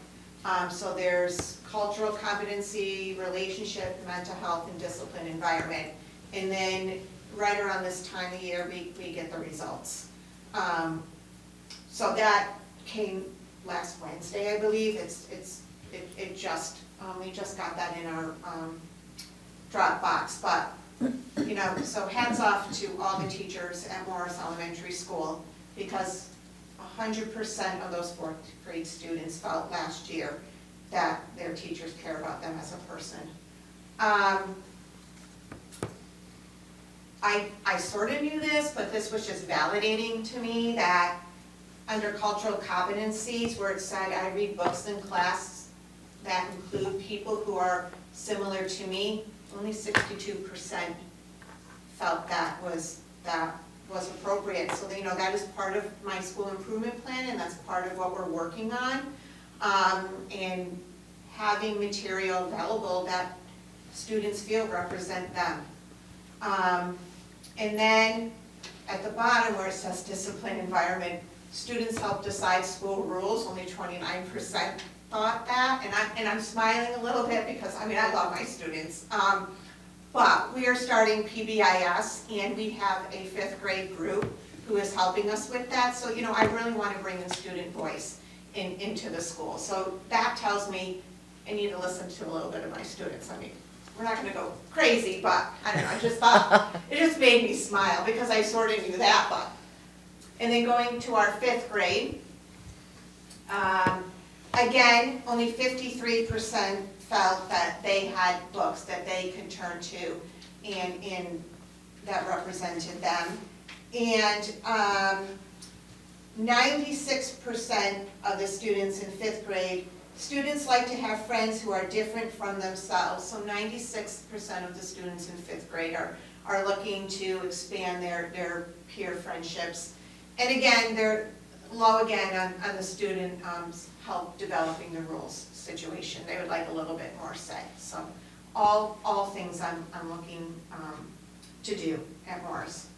So there's cultural competency, relationship, mental health, and discipline environment. And then right around this time of year, we get the results. So that came last Wednesday, I believe. We just got that in our Dropbox. But, so hats off to all the teachers at Morris Elementary School, because 100% of those fourth grade students felt last year that their teachers care about them as a person. I sort of knew this, but this was just validating to me that under cultural competencies, where it said I read books in class that include people who are similar to me, only 62% felt that was appropriate. So that is part of my school improvement plan, and that's part of what we're working on. And having material available that students feel represent them. And then at the bottom where it says discipline environment, students help decide school rules, only 29% thought that, and I'm smiling a little bit because, I love my students. But we are starting PBIS, and we have a fifth grade group who is helping us with that. So, I really want to bring in student voice into the school. So that tells me I need to listen to a little bit of my students. We're not going to go crazy, but I don't know, I just thought, it just made me smile because I sort of knew that. But and then going to our fifth grade, again, only 53% felt that they had books that they could turn to and that represented them. And 96% of the students in fifth grade, students like to have friends who are different from themselves. So 96% of the students in fifth grade are looking to expand their peer friendships. And again, low again on the student help developing the rules situation. They would like a little bit more say. So all things I'm looking to do at Morris.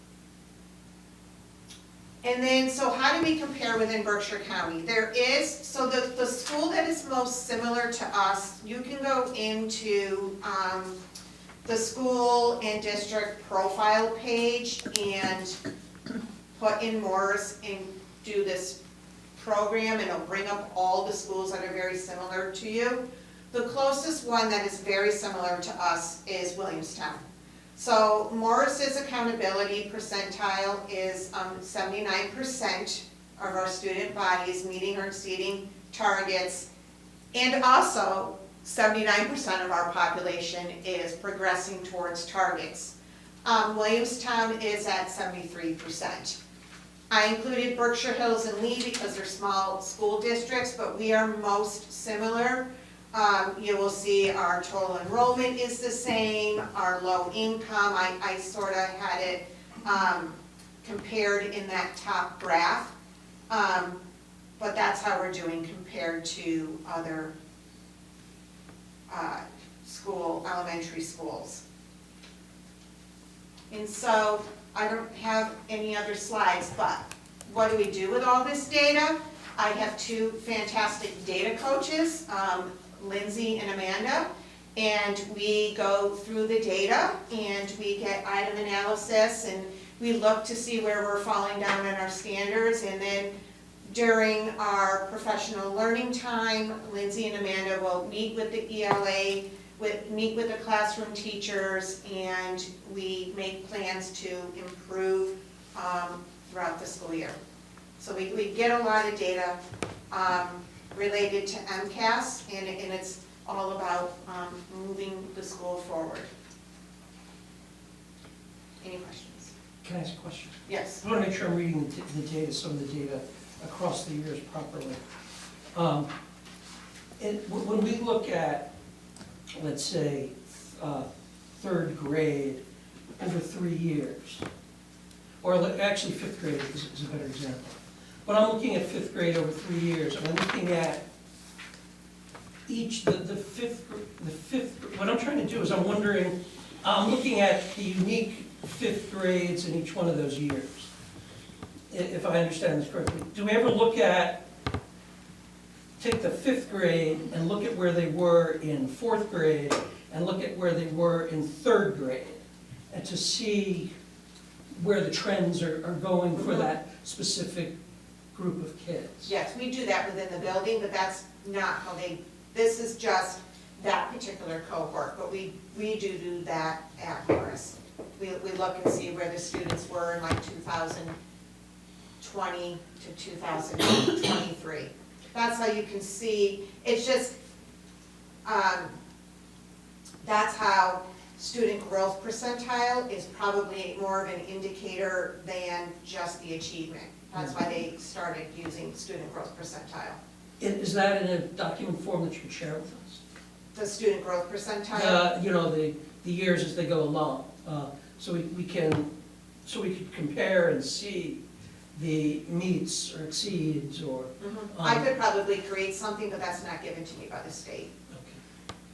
And then, so how do we compare within Berkshire County? There is, so the school that is most similar to us, you can go into the school and district profile page and put in Morris and do this program, and it'll bring up all the schools that are very similar to you. The closest one that is very similar to us is Williamstown. So Morris's accountability percentile is 79% of our student body is meeting or exceeding targets, and also 79% of our population is progressing towards targets. Williamstown is at 73%. I included Berkshire Hills and Lee because they're small school districts, but we are most similar. You will see our total enrollment is the same, our low income, I sort of had it compared in that top graph. But that's how we're doing compared to other elementary schools. And so I don't have any other slides, but what do we do with all this data? I have two fantastic data coaches, Lindsay and Amanda, and we go through the data and we get item analysis and we look to see where we're falling down in our standards, and then during our professional learning time, Lindsay and Amanda will meet with the ELA, meet with the classroom teachers, and we make plans to improve throughout the school year. So we get a lot of data related to MCAS, and it's all about moving the school forward. Any questions? Can I ask a question? Yes. I want to make sure I'm reading the data, some of the data across the years properly. And when we look at, let's say, third grade over 3 years, or actually fifth grade is a better example. When I'm looking at fifth grade over 3 years, I'm looking at the fifth, what I'm trying to do is I'm looking at the unique fifth grades in each one of those years, if I understand this correctly. Do we ever take the fifth grade and look at where they were in fourth grade and look at where they were in third grade, and to see where the trends are going for that specific group of kids? Yes, we do that within the building, but that's not how this is just that particular cohort, but we do that at Morris. We look and see where the students were in like 2020 to 2023. That's how you can see, it's just, that's how student growth percentile is probably more of an indicator than just the achievement. That's why they started using student growth percentile. Is that in a document form that you can share with us? The student growth percentile? The years as they go along, so we could compare and see the meets or exceeds or. I could probably create something, but that's not given to me by the state.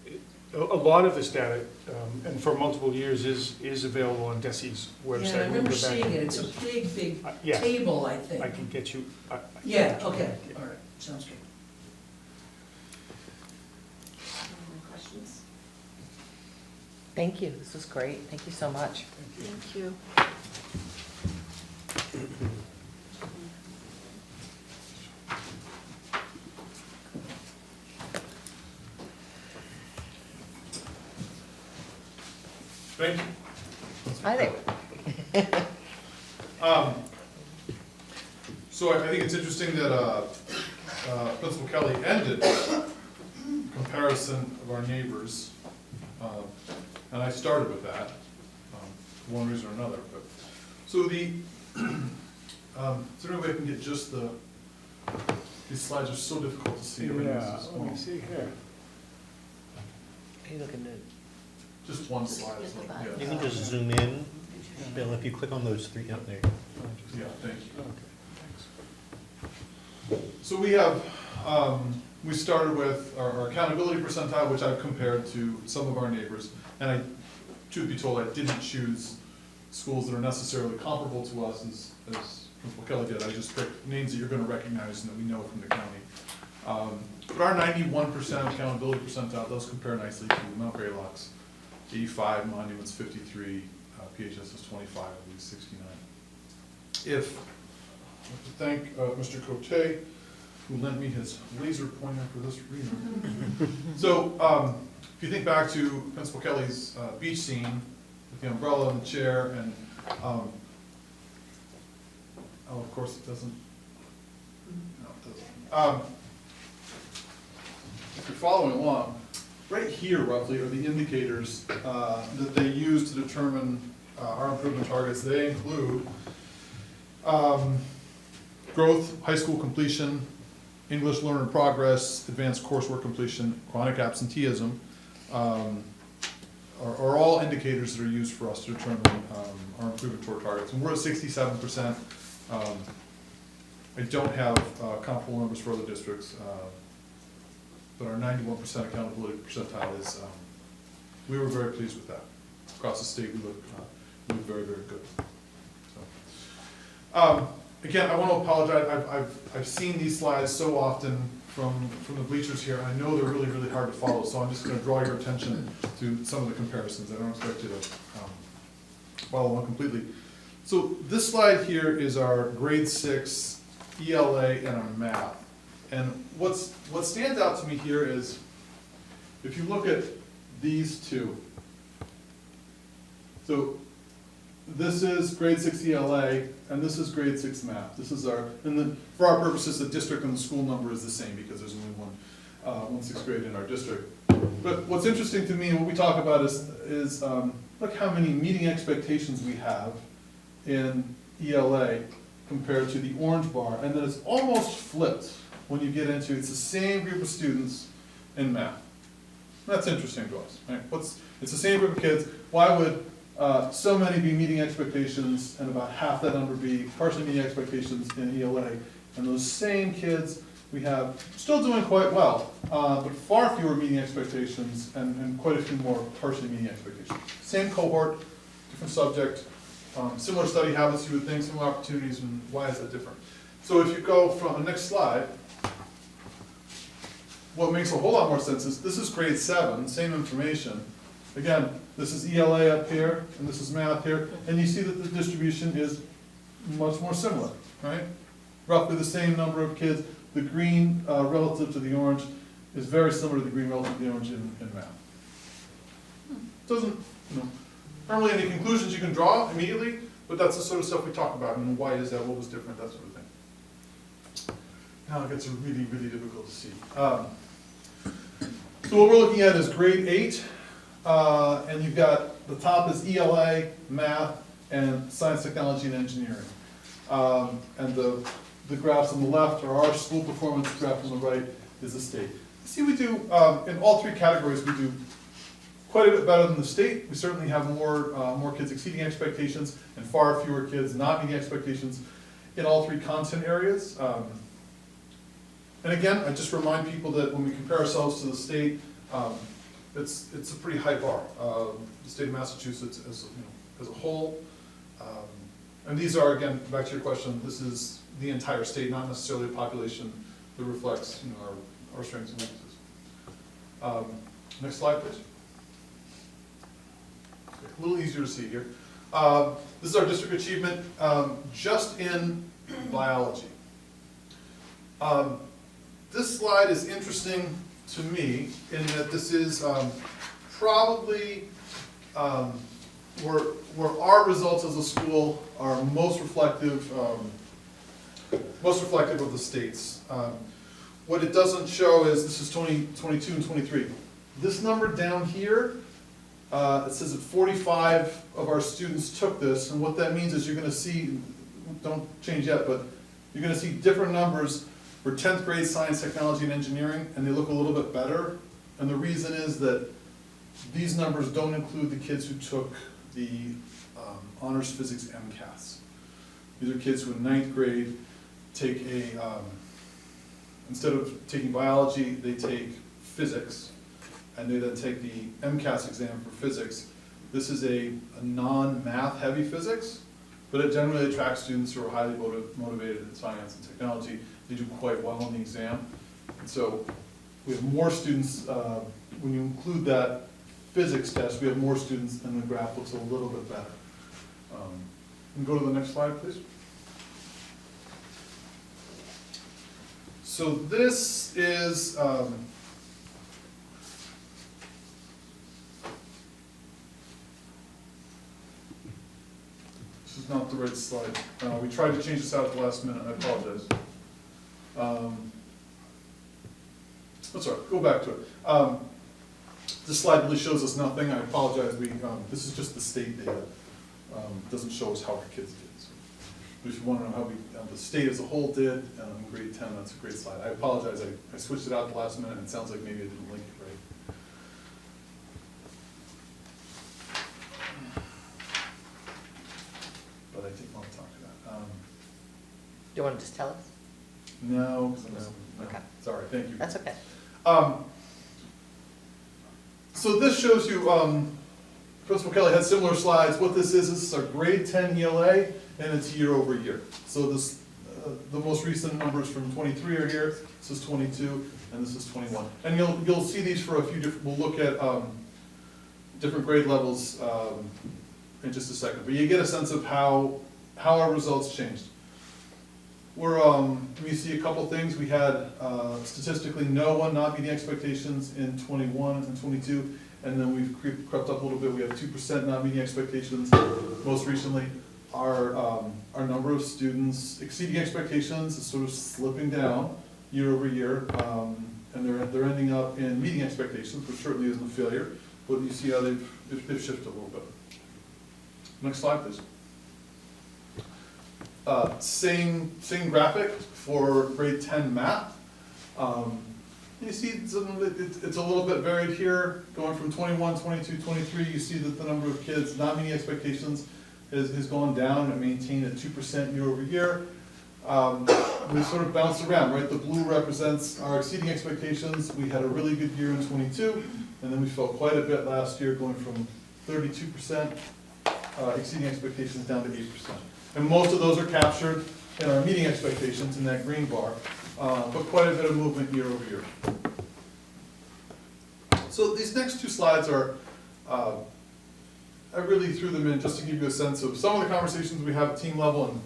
Okay. A lot of this data, and for multiple years, is available on DESI's website. Yeah, I remember We can go back seeing and- it, it's a big Yeah. table, I think. I can get you. Yeah, okay, all right, sounds good. Any more questions? Thank you, this was great, thank you so much. Thank you. Thank you. Hi there. So I think it's interesting that Principal Kelly ended comparison of our neighbors, and I started with that, for one reason or another. But so the is there any way I can get just these slides are so difficult to see. Everything is Yeah, so let me small. see here. Are you looking at? Just one slide. is not- You Yeah, can just zoom in, Bill, if you click on those three, up there. yeah, thank you. Okay, thanks. So we have, we started with our accountability percentile, which I've compared to some of our neighbors. And truth be told, I didn't choose schools that are necessarily comparable to us as Principal Kelly did. I just picked names that you're gonna recognize and that we know from the county. But our 91% accountability percentile does compare nicely to Mount Greylock's 85, Monuments 53, PHS is 25, I believe 69. If, I'd like to thank Mr. Cote, who lent me his laser pointer for this reason. So, if you think back to Principal Kelly's beach scene with the umbrella and the chair, and oh, of course it doesn't. No, it doesn't. If you're following along, right here roughly are the indicators that they use to determine our improvement targets. They include growth, high school completion, English learner progress, advanced coursework completion, chronic absenteeism, are all indicators that are used for us to determine our improvement toward targets. And we're at 67%. I don't have comparable numbers for other districts, but our 91% accountability percentile is, we were very pleased with that. Across the state, we look very, very good. So, again, I want to apologize. I've seen these slides so often from the bleachers here. I know they're really, really hard to follow, so I'm just going to draw your attention to some of the comparisons. I don't expect you to follow along completely. So this slide here is our grade 6 ELA and our math. And what stands out to me here is, if you look at these two, so this is grade 6 ELA, and this is grade 6 math. This is our, and then for our purposes, the district and the school number is the same because there's only one 6th grade in our district. But what's interesting to me, and what we talk about is look how many meeting expectations we have in ELA compared to the orange bar, and then it's almost flipped when you get into, it's the same group of students in math. That's interesting to us, right? It's the same group of kids. Why would so many be meeting expectations and about half that number be partially meeting expectations in ELA? And those same kids we have still doing quite well, but far fewer meeting expectations and quite a few more partially meeting expectations. Same cohort, different subject, similar study habits, you would think, similar opportunities, and why is that different? So if you go from the next slide, what makes a whole lot more sense is this is grade 7, same information. Again, this is ELA up here, and this is math here, and you see that the distribution is much more similar, right? Roughly the same number of kids. The green relative to the orange is very similar to the green relative to the orange in math. Doesn't, not really any conclusions you can draw immediately, but that's the sort of stuff we talk about, and why is that, what was different, that sort of thing. Now it gets really, really difficult to see. So what we're looking at is grade 8, and you've got, the top is ELA, math, and science, technology, and engineering. And the graphs on the left are our school performance, the graph on the right is the state. See, we do, in all 3 categories, we do quite a bit better than the state. We certainly have more kids exceeding expectations and far fewer kids not meeting expectations in all 3 content areas. And again, I just remind people that when we compare ourselves to the state, it's a pretty high bar. The state of Massachusetts as a whole. And these are, again, back to your question, this is the entire state, not necessarily a population that reflects our strengths and weaknesses. Next slide, please. Okay, a little easier to see here. This is our district achievement just in biology. This slide is interesting to me in that this is probably where our results as a school are most reflective of the state's. What it doesn't show is, this is 2022 and 23. This number down here, it says that 45 of our students took this, and what that means is you're going to see, don't change yet, but you're going to see different numbers for 10th grade science, technology, and engineering, and they look a little bit better. And the reason is that these numbers don't include the kids who took the honors physics MCAS. These are kids who in 9th grade take instead of taking biology, they take physics, and they then take the MCAS exam for physics. This is a non-math heavy physics, but it generally attracts students who are highly motivated in science and technology. They do quite well on the exam. And so we have more students, when you include that physics test, we have more students, and the graph looks a little bit better. And go to the next slide, please. So this is, this is not the right slide. We tried to change this out at the last minute, I apologize. That's all right, go back to it. This slide really shows us nothing, I apologize, this is just the state data. Doesn't show us how our kids did. So if you want to know how the state as a whole did in grade 10, that's a great slide. I apologize, I switched it out at the last minute, and it sounds like maybe I didn't link it right. But I didn't want to talk to that. Do you want to just tell us? No, no, Okay. sorry, thank you. That's okay. So this shows you, Principal Kelly had similar slides. What this is our grade 10 ELA, and it's year over year. So this, the most recent numbers from 23 are here. This is 22, and this is 21. And you'll see these for a few different. We'll look at different grade levels in just a second. But you get a sense of how our results changed. We see a couple things. We had statistically no one not meeting expectations in 21 and 22. And then we've crept up a little bit. We have 2% not meeting expectations. Most recently, our number of students exceeding expectations is sort of slipping down year over year, and they're ending up in meeting expectations, which certainly isn't a failure. But you see how they've shifted a little bit. Next slide, please. Same graphic for grade 10 math. You see it's a little bit varied here, going from 21, 22, 23. You see that the number of kids not meeting expectations has gone down and maintained at 2% year over year. We sort of bounced around, right? The blue represents our exceeding expectations. We had a really good year in 22, and then we fell quite a bit last year, going from 32% exceeding expectations down to 8%. And most of those are captured in our meeting expectations in that green bar. But quite a bit of movement year over year. So these next two slides are, I really threw them in just to give you a sense of some of the conversations we have at team level,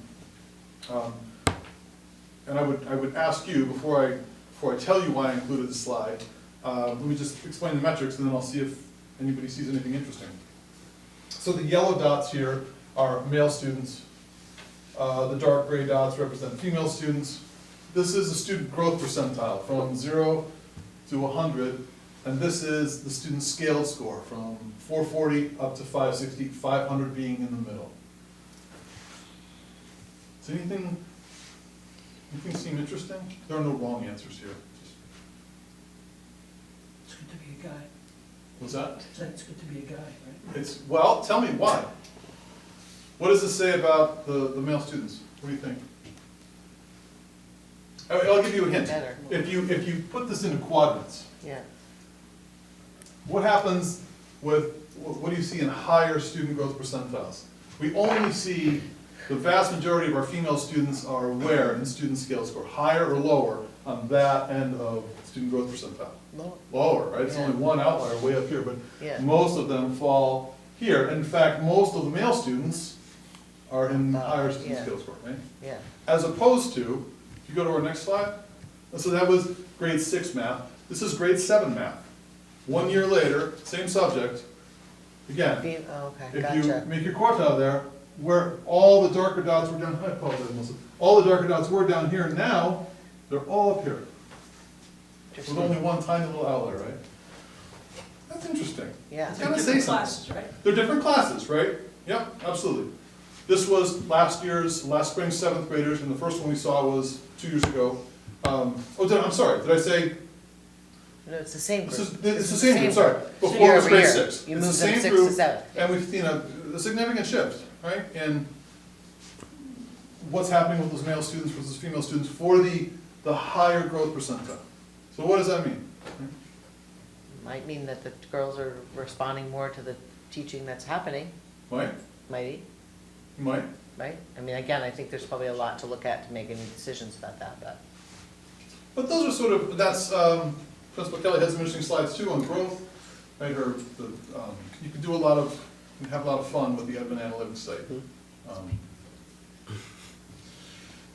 and I would ask you before I tell you why I included this slide, let me just explain the metrics, and then I'll see if anybody sees anything interesting. So the yellow dots here are male students. The dark gray dots represent female students. This is a student growth percentile from 0 to 100, and this is the student scaled score from 440 up to 560, 500 being in the middle. Does anything seem interesting? There are no wrong answers here. It's good to be a guy. What's that? It's good to be a guy, right? Well, tell me why. What does this say about the male students? What do you think? I'll give you a hint. Better. If you put this into quadrants, Yeah. what happens with, what do you see in higher student growth percentiles? We only see the vast majority of our female students are where in student scale score, higher or lower on that end of student growth percentile? Lower, right? It's Yeah. only one outlier way up here, but Yeah. most of them fall here. In fact, most of the male students are in higher student Yeah. scale score, right? Yeah. As opposed to, if you go to our next slide, so that was grade 6 math. This is grade 7 math. 1 year later, same subject. Again, Okay, if you gotcha. make your quartile there, where all the darker dots were down, I apologize, Melissa. All the darker dots were down here, now they're all up here. With only one tiny little outlier, right? That's interesting. Yeah. It's gotta say Different something. classes, right? They're different classes, right? Yep, absolutely. This was last spring 7th graders, and the first one we saw was 2 years ago. I'm sorry, did I say, No, it's the same this group. is, it's the same group, sorry. So Before it was year grade over 6. You It's moved the them same 6 to group, 7. and we've seen a significant shift, right? In what's happening with those male students versus female students for the the higher growth percentile. So what does that mean? Might mean that the girls are responding more to the teaching that's happening, Might, might, might. right? I mean, again, I think there's probably a lot to look at to make any decisions about that, but. But those are sort of, that's, Principal Kelly had some interesting slides too on growth, right, or you can do a lot of, you can have a lot of fun with the Edmund Analytics site.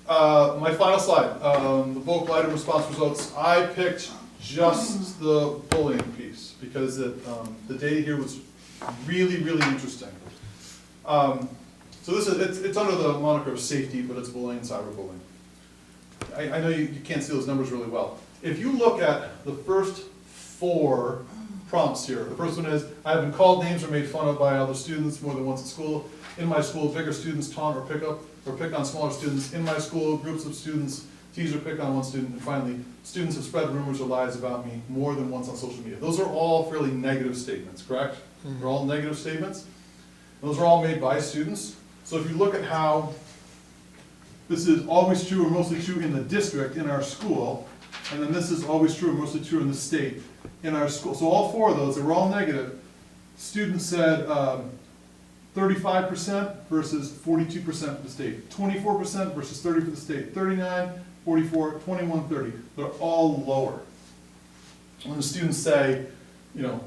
My final slide, the vocal item response results. I picked just the bullying piece because the data here was really, really interesting. So this is, it's under the moniker of safety, but it's bullying and cyberbullying. I know you can't see those numbers really well. If you look at the first 4 prompts here, the first one is, I have been called names or made fun of by other students more than once at school. In my school, bigger students taunt or pick on smaller students. In my school, groups of students tease or pick on one student. And finally, students have spread rumors or lies about me more than once on social media. Those are all fairly negative statements, correct? They're all negative statements. Those are all made by students. So if you look at how this is always true or mostly true in the district, in our school, and then this is always true or mostly true in the state, in our school. So all 4 of those, they were all negative. Students said 35% versus 42% for the state, 24% versus 30% for the state, 39, 44, 21, 30. They're all lower. When the students say, you know,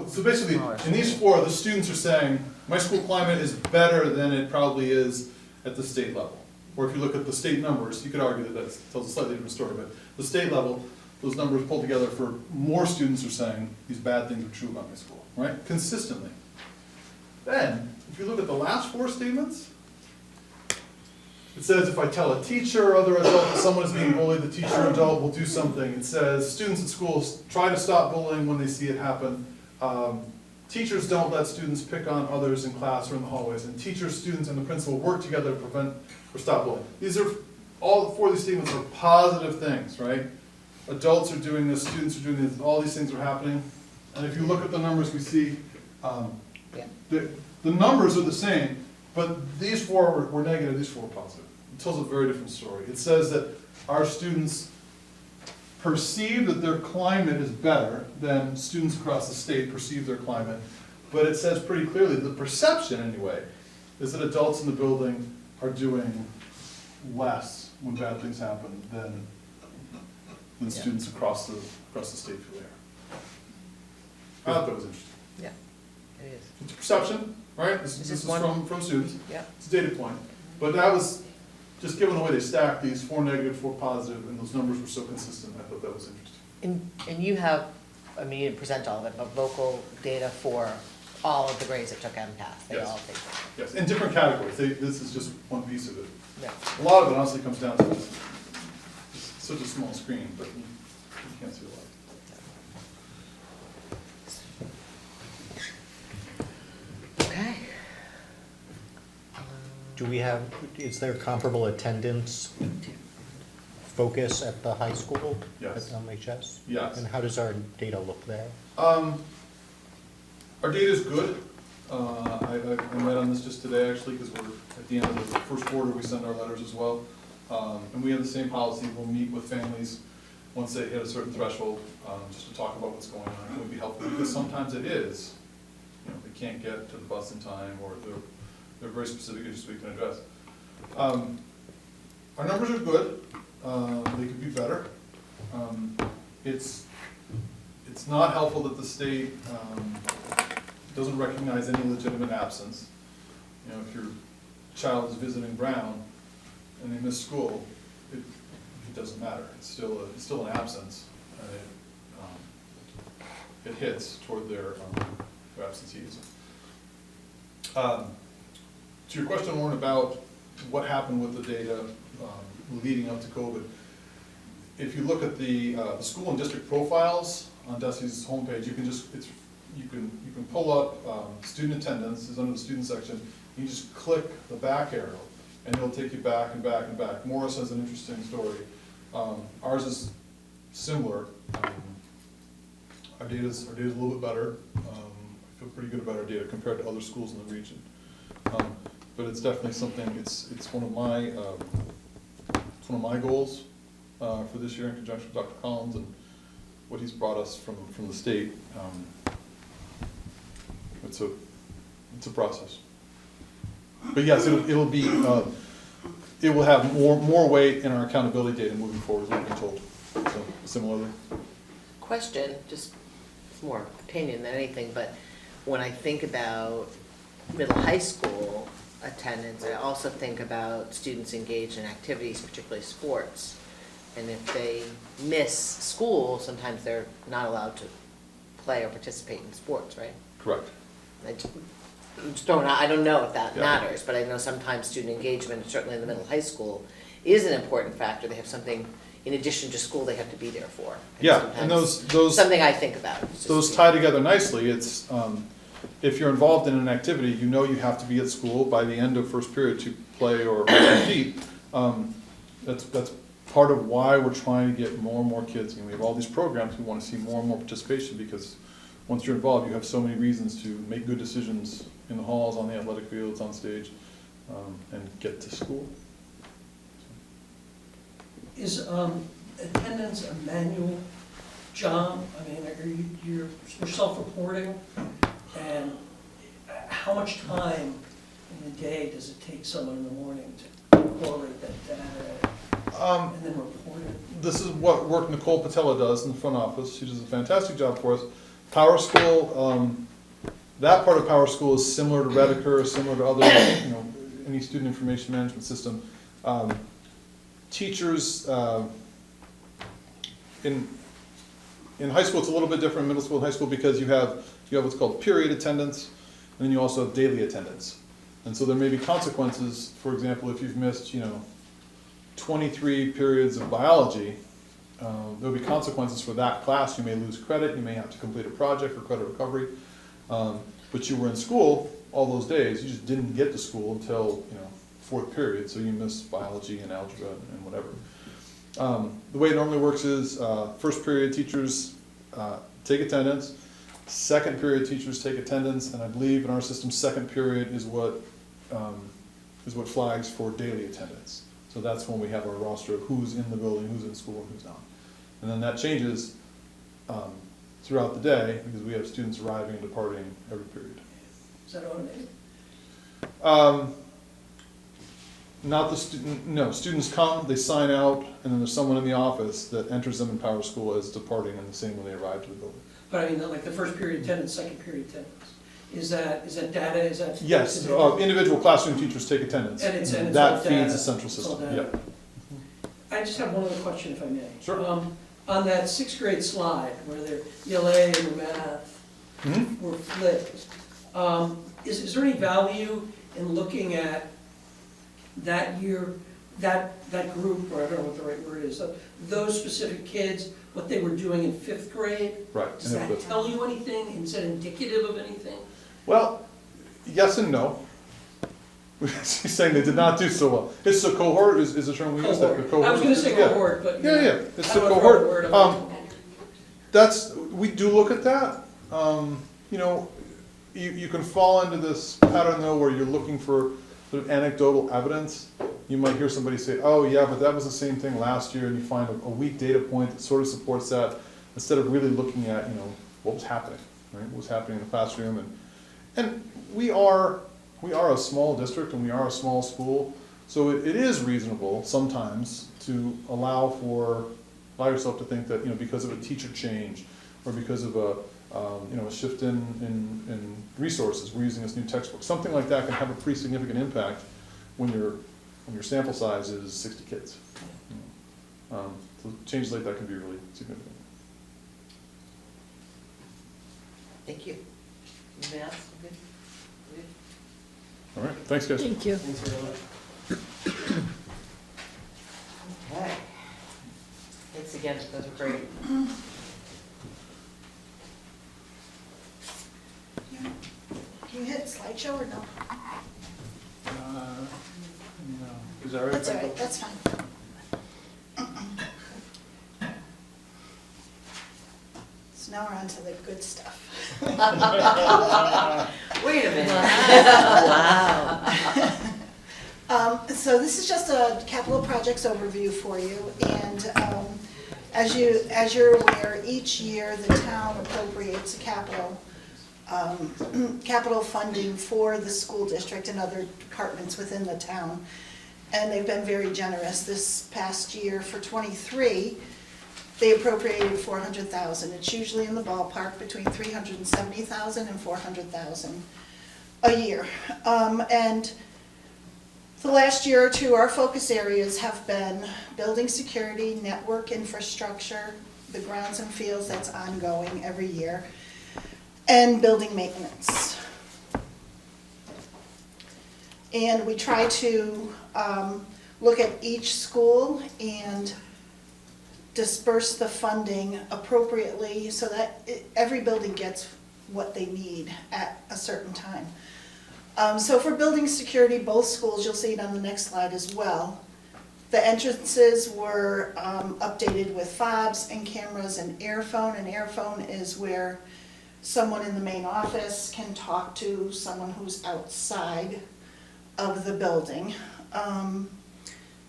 so basically, in these 4, the students are saying, my school climate is better than it probably is at the state level. Or if you look at the state numbers, you could argue that that tells a slightly different story, but the state level, those numbers pulled together for more students are saying these bad things are true about my school, right? Consistently. Then, if you look at the last 4 statements, it says if I tell a teacher or other adult that someone is being bullied, the teacher or adult will do something. It says students at schools try to stop bullying when they see it happen. Teachers don't let students pick on others in class or in the hallways, and teachers, students, and the principal work together to prevent or stop bullying. These are, all 4 of these statements are positive things, right? Adults are doing this, students are doing this, all these things are happening. And if you look at the numbers, we see the numbers are the same, but these 4 were negative, these 4 were positive. It tells a very different story. It says that our students perceive that their climate is better than students across the state perceive their climate, but it says pretty clearly, the perception anyway, is that adults in the building are doing less when bad things happen than students across the state feel there. I thought that was interesting. Yeah, it is. It's a perception, right? This is one. from students. Yeah. It's a data point. But that was, just given the way they stacked these, 4 negative, 4 positive, and those numbers were so consistent, I thought that was interesting. And you have, I mean, you didn't present all of it, but vocal data for all of the grades that took MCAS, they Yes. all take it. Yes, in different categories. This is just one piece of it. Yeah. A lot of it honestly comes down to this. It's such a small screen, but you can't see a lot. Okay. Do we have, is there comparable attendance focus at the high school? Yes. At LHS? Yes. And how does our data look there? Our data is good. I met on this just today, actually, because we're at the end of the first quarter, we send our letters as well. And we have the same policy, we'll meet with families once they hit a certain threshold, just to talk about what's going on. It would be helpful, because sometimes it is, you know, they can't get to the bus in time, or they're very specific issues we can address. Our numbers are good, they could be better. It's not helpful that the state doesn't recognize any legitimate absence. You know, if your child is visiting Brown and they miss school, it doesn't matter. It's still an absence, and it hits toward their absenteeism. To your question, Lauren, about what happened with the data leading up to COVID, if you look at the school and district profiles on DESI's homepage, you can pull up student attendance is under the student section. You just click the back arrow, and it'll take you back and back and back. Morris has an interesting story. Ours is similar. Our data's a little bit better. I feel pretty good about our data compared to other schools in the region. But it's definitely something. It's one of my goals for this year in conjunction with Dr. Collins and what he's brought us from the state. It's a process. But yes, it'll be, it will have more weight in our accountability data moving forward, is what we've been told. So similarly. Question, just it's more opinion than anything, but when I think about middle high school attendance, I also think about students engaged in activities, particularly sports. And if they miss school, sometimes they're not allowed to play or participate in sports, right? Correct. I'm just throwing out, I don't know if that Yeah. matters, but I know sometimes student engagement, certainly in the middle high school, is an important factor. They have something in addition to school they have to be there for. Yeah, and sometimes those something I think about. It's just, those you tie know. together nicely. It's, if you're involved in an activity, you know you have to be at school by the end of first period to play or compete. That's part of why we're trying to get more and more kids. We have all these programs, we want to see more and more participation, because once you're involved, you have so many reasons to make good decisions in the halls, on the athletic fields, on stage, and get to school. Is attendance a manual job? I mean, you're self-reporting, and how much time in the day does it take someone in the morning to correlate that data and then report it? This is what work Nicole Patella does in the front office. She does a fantastic job for us. Power School, that part of Power School is similar to Redeker, similar to other, any student information management system. Teachers, in high school, it's a little bit different in middle school and high school, because you have what's called period attendance, and then you also have daily attendance. And so there may be consequences. For example, if you've missed, 23 periods of biology, there'll be consequences for that class. You may lose credit, you may have to complete a project for credit recovery. But you were in school all those days, you just didn't get to school until, fourth period, so you missed biology and algebra and whatever. The way it normally works is, first period teachers take attendance, second period teachers take attendance, and I believe in our system, second period is what flags for daily attendance. So that's when we have our roster of who's in the building, who's in school, and who's not. And then that changes throughout the day, because we have students arriving and departing every period. Is that automated? Not the student, no, students come, they sign out, and then there's someone in the office that enters them in Power School as departing, and the same when they arrive to the building. But I mean, like the first period attendance, second period attendance, is that data, is that? Yes, is it- individual classroom teachers take attendance. And it's all That data. feeds the central It's all system, data. yep. I just have one other question, if I may. Sure. On that sixth grade slide, where the ELA and the math Mhm. were flipped, is there any value in looking at that year, that group, or I don't know what the right word is, those specific kids, what they were doing in fifth grade? Right. Does and if that the- tell you anything? Is that indicative of anything? Well, yes and no. She's saying they did not do so well. It's a cohort, is a term we use. That the Cohort. I was gonna say yeah. cohort, but. Yeah, yeah, it's I a don't know if cohort. the word I'm looking We do look at that. You can fall into this pattern though, where you're looking for sort of anecdotal evidence. You might hear somebody say, oh yeah, but that was the same thing last year, and you find a weak data point that sort of supports that, instead of really looking at, what was happening, right? What was happening in the classroom, and we are a small district and we are a small school, so it is reasonable sometimes to allow yourself to think that, because of a teacher change, or because of a shift in resources, we're using this new textbook. Something like that can have a pretty significant impact when your sample size is 60 kids. So changes like that can be really significant. Thank you. Anything else? Good? Good? All right, thanks guys. Thank you. Thanks very much. Okay. Thanks again, those are great. Can you hit slideshow or no? Is that right? That's all right, that's fine. So now we're on to the good stuff. Wait a minute. Wow. So this is just a capital projects overview for you, and as you're aware, each year the town appropriates capital funding for the school district and other departments within the town. And they've been very generous. This past year for '23, they appropriated $400,000. It's usually in the ballpark between $370,000 and $400,000 a year. And the last year or two, our focus areas have been building security, network infrastructure, the grounds and fields, that's ongoing every year, and building maintenance. And we try to look at each school and disperse the funding appropriately so that every building gets what they need at a certain time. So for building security, both schools, you'll see it on the next slide as well, the entrances were updated with fobs and cameras and airphone. And airphone is where someone in the main office can talk to someone who's outside of the building.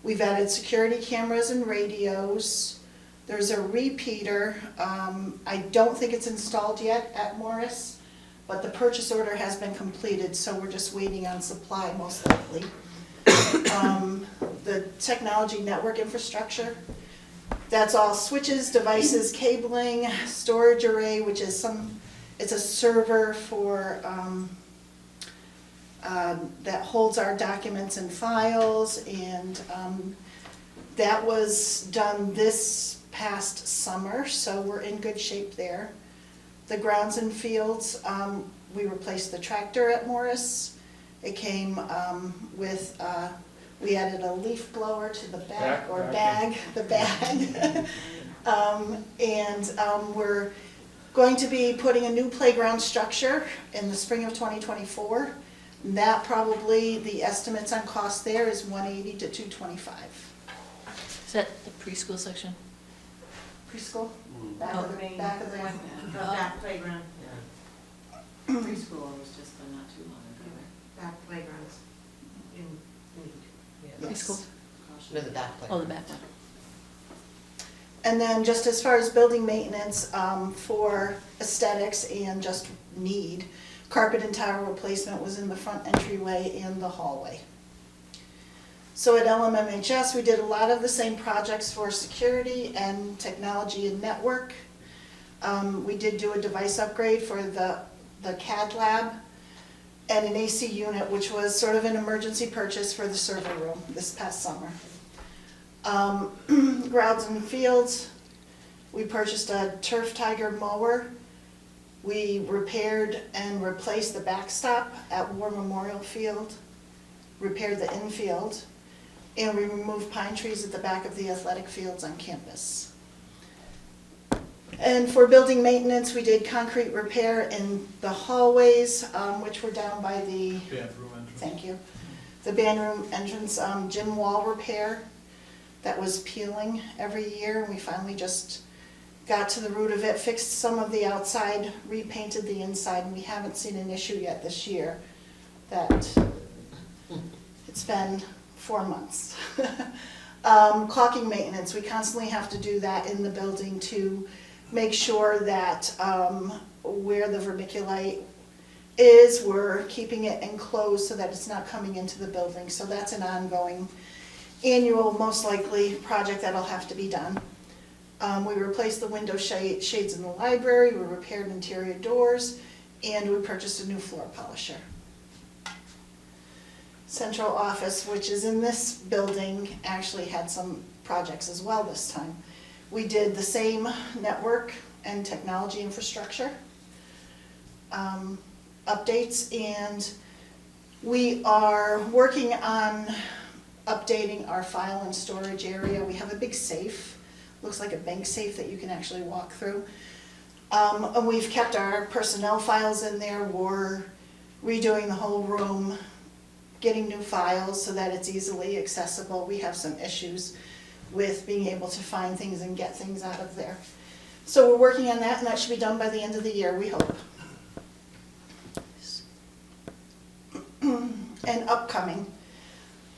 We've added security cameras and radios. There's a repeater. I don't think it's installed yet at Morris, but the purchase order has been completed, so we're just waiting on supply most likely. The technology network infrastructure, that's all switches, devices, cabling, storage array, which is it's a server for, that holds our documents and files, and that was done this past summer, so we're in good shape there. The grounds and fields, we replaced the tractor at Morris. It came with, we added a leaf blower to the back, or bag, the bag. We're going to be putting a new playground structure in the spring of 2024. That probably, the estimates on cost there is $180 to $225. Is that the preschool section? Preschool? Back Oh. of the, back of the. The back playground. Preschool was just done not too long ago. Back playgrounds in need. Yes. Preschool? No, the back plane. Oh, the back one. And then just as far as building maintenance, for aesthetics and just need, carpet and tile replacement was in the front entryway and the hallway. So at LMMHS, we did a lot of the same projects for security and technology and network. We did do a device upgrade for the CAD lab and an AC unit, which was sort of an emergency purchase for the server room this past summer. Grounds and fields, we purchased a Turf Tiger mower. We repaired and replaced the backstop at War Memorial Field, repaired the infield, and we removed pine trees at the back of the athletic fields on campus. And for building maintenance, we did concrete repair in the hallways, which were down by the, Band room entrance. thank you, the band room entrance, gym wall repair that was peeling every year. We finally just got to the root of it, fixed some of the outside, repainted the inside, and we haven't seen an issue yet this year. That it's been 4 months. Caulking maintenance, we constantly have to do that in the building to make sure that where the vermiculite is, we're keeping it enclosed so that it's not coming into the building. So that's an ongoing annual, most likely, project that'll have to be done. We replaced the window shades in the library, we repaired interior doors, and we purchased a new floor polisher. Central office, which is in this building, actually had some projects as well this time. We did the same network and technology infrastructure updates, and we are working on updating our file and storage area. We have a big safe, looks like a bank safe that you can actually walk through. And we've kept our personnel files in there. We're redoing the whole room, getting new files so that it's easily accessible. We have some issues with being able to find things and get things out of there. So we're working on that, and that should be done by the end of the year, we hope. And upcoming,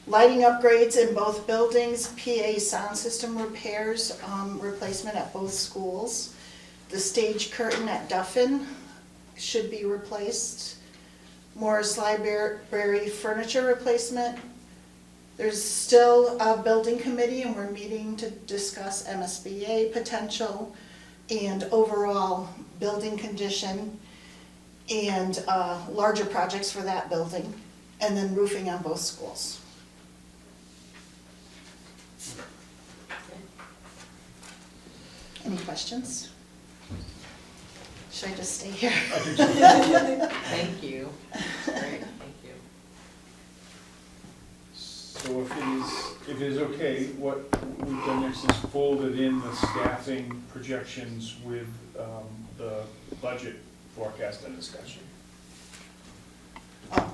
Lighting upgrades in both buildings, PA sound system repairs, replacement at both schools. The stage curtain at Duffin should be replaced. Morris Library furniture replacement. There's still a building committee and we're meeting to discuss MSBA potential and overall building condition and larger projects for that building, and then roofing on both schools. Any questions? Should I just stay here? Thank you. Great, thank you. So if it is okay, what we've done next is folded in the staffing projections with the budget forecast and discussion. Oh,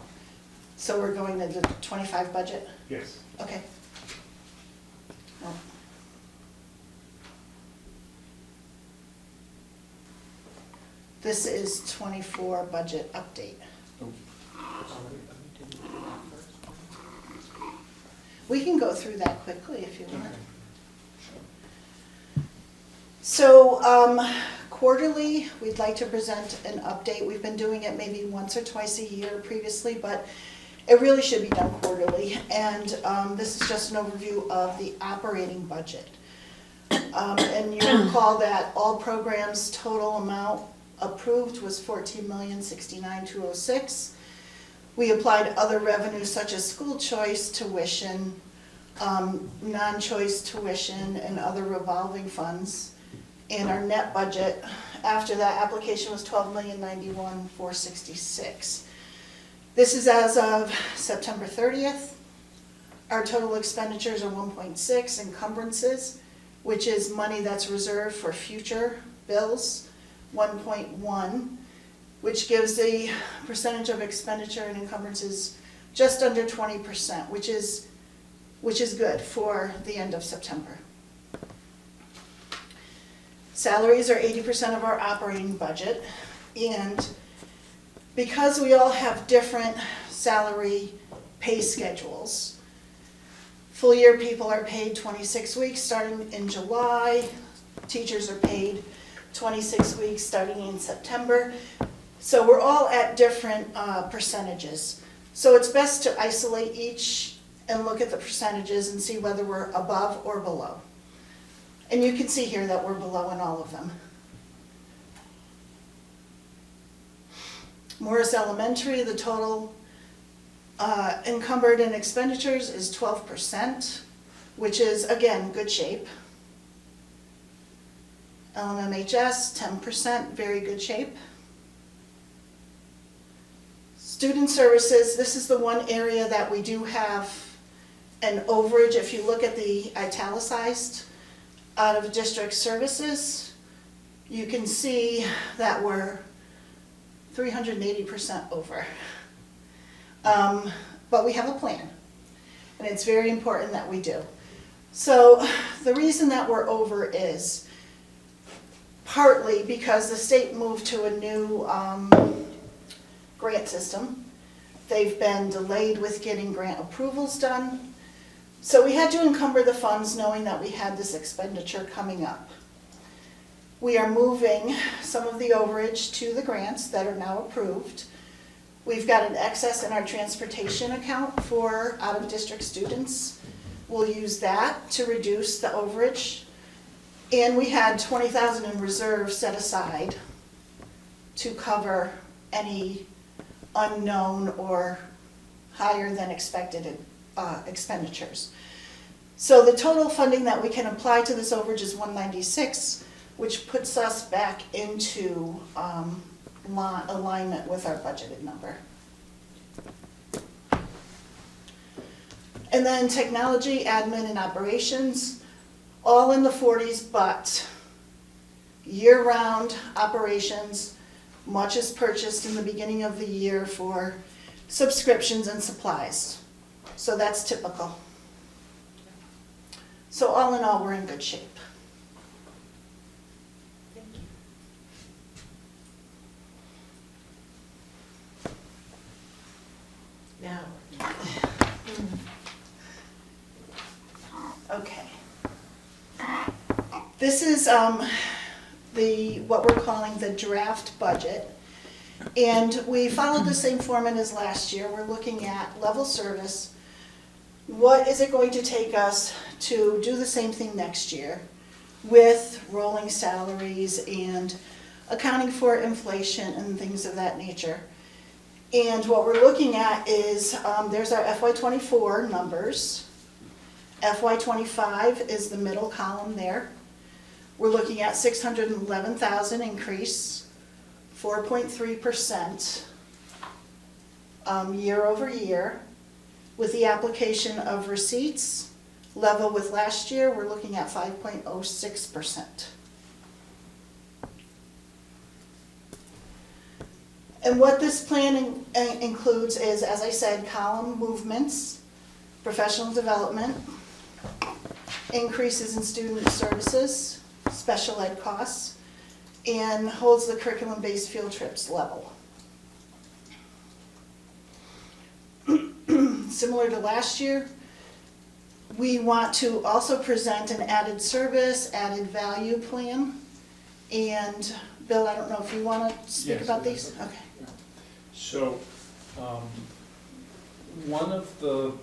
so we're going to the 25 budget? Yes. Okay. Oh. This is 24 budget update. We can go through that quickly if you want. So quarterly, we'd like to present an update. We've been doing it maybe once or twice a year previously, but it really should be done quarterly. And this is just an overview of the operating budget. And you recall that all programs' total amount approved was $14,069,206. We applied other revenues such as school choice tuition, non-choice tuition, and other revolving funds. And our net budget after that application was $12,091,466. This is as of September 30th. Our total expenditures are 1.6, encumbrances, which is money that's reserved for future bills, 1.1, which gives the percentage of expenditure and encumbrances just under 20%, which is good for the end of September. Salaries are 80% of our operating budget, and because we all have different salary pay schedules, full year people are paid 26 weeks starting in July, teachers are paid 26 weeks starting in September. So we're all at different percentages. So it's best to isolate each and look at the percentages and see whether we're above or below. And you can see here that we're below in all of them. Morris Elementary, the total encumbered in expenditures is 12%, which is, again, good shape. LMHS, 10%, very good shape. Student services, this is the one area that we do have an overage. If you look at the italicized out of district services, you can see that we're 380% over. But we have a plan, and it's very important that we do. So the reason that we're over is partly because the state moved to a new grant system. They've been delayed with getting grant approvals done. So we had to encumber the funds knowing that we had this expenditure coming up. We are moving some of the overage to the grants that are now approved. We've got an excess in our transportation account for out-of-district students. We'll use that to reduce the overage. And we had $20,000 in reserve set aside to cover any unknown or higher than expected expenditures. So the total funding that we can apply to this overage is $196, which puts us back into alignment with our budgeted number. And then technology, admin, and operations, all in the 40s, but year-round operations, much is purchased in the beginning of the year for subscriptions and supplies. So that's typical. So all in all, we're in good shape. Now, This is what we're calling the draft budget. And we followed the same format as last year. We're looking at level service. What is it going to take us to do the same thing next year with rolling salaries and accounting for inflation and things of that nature? And what we're looking at is, there's our FY24 numbers. FY25 is the middle column there. We're looking at 611,000 increase, 4.3% year over year. With the application of receipts, level with last year, we're looking at 5.06%. And what this plan includes is, as I said, column movements, professional development, increases in student services, special ed costs, and holds the curriculum-based field trips level. Similar to last year, we want to also present an added service, added value plan. And Bill, I don't know if you want to speak Yes, about yes, these? Okay. So, one of the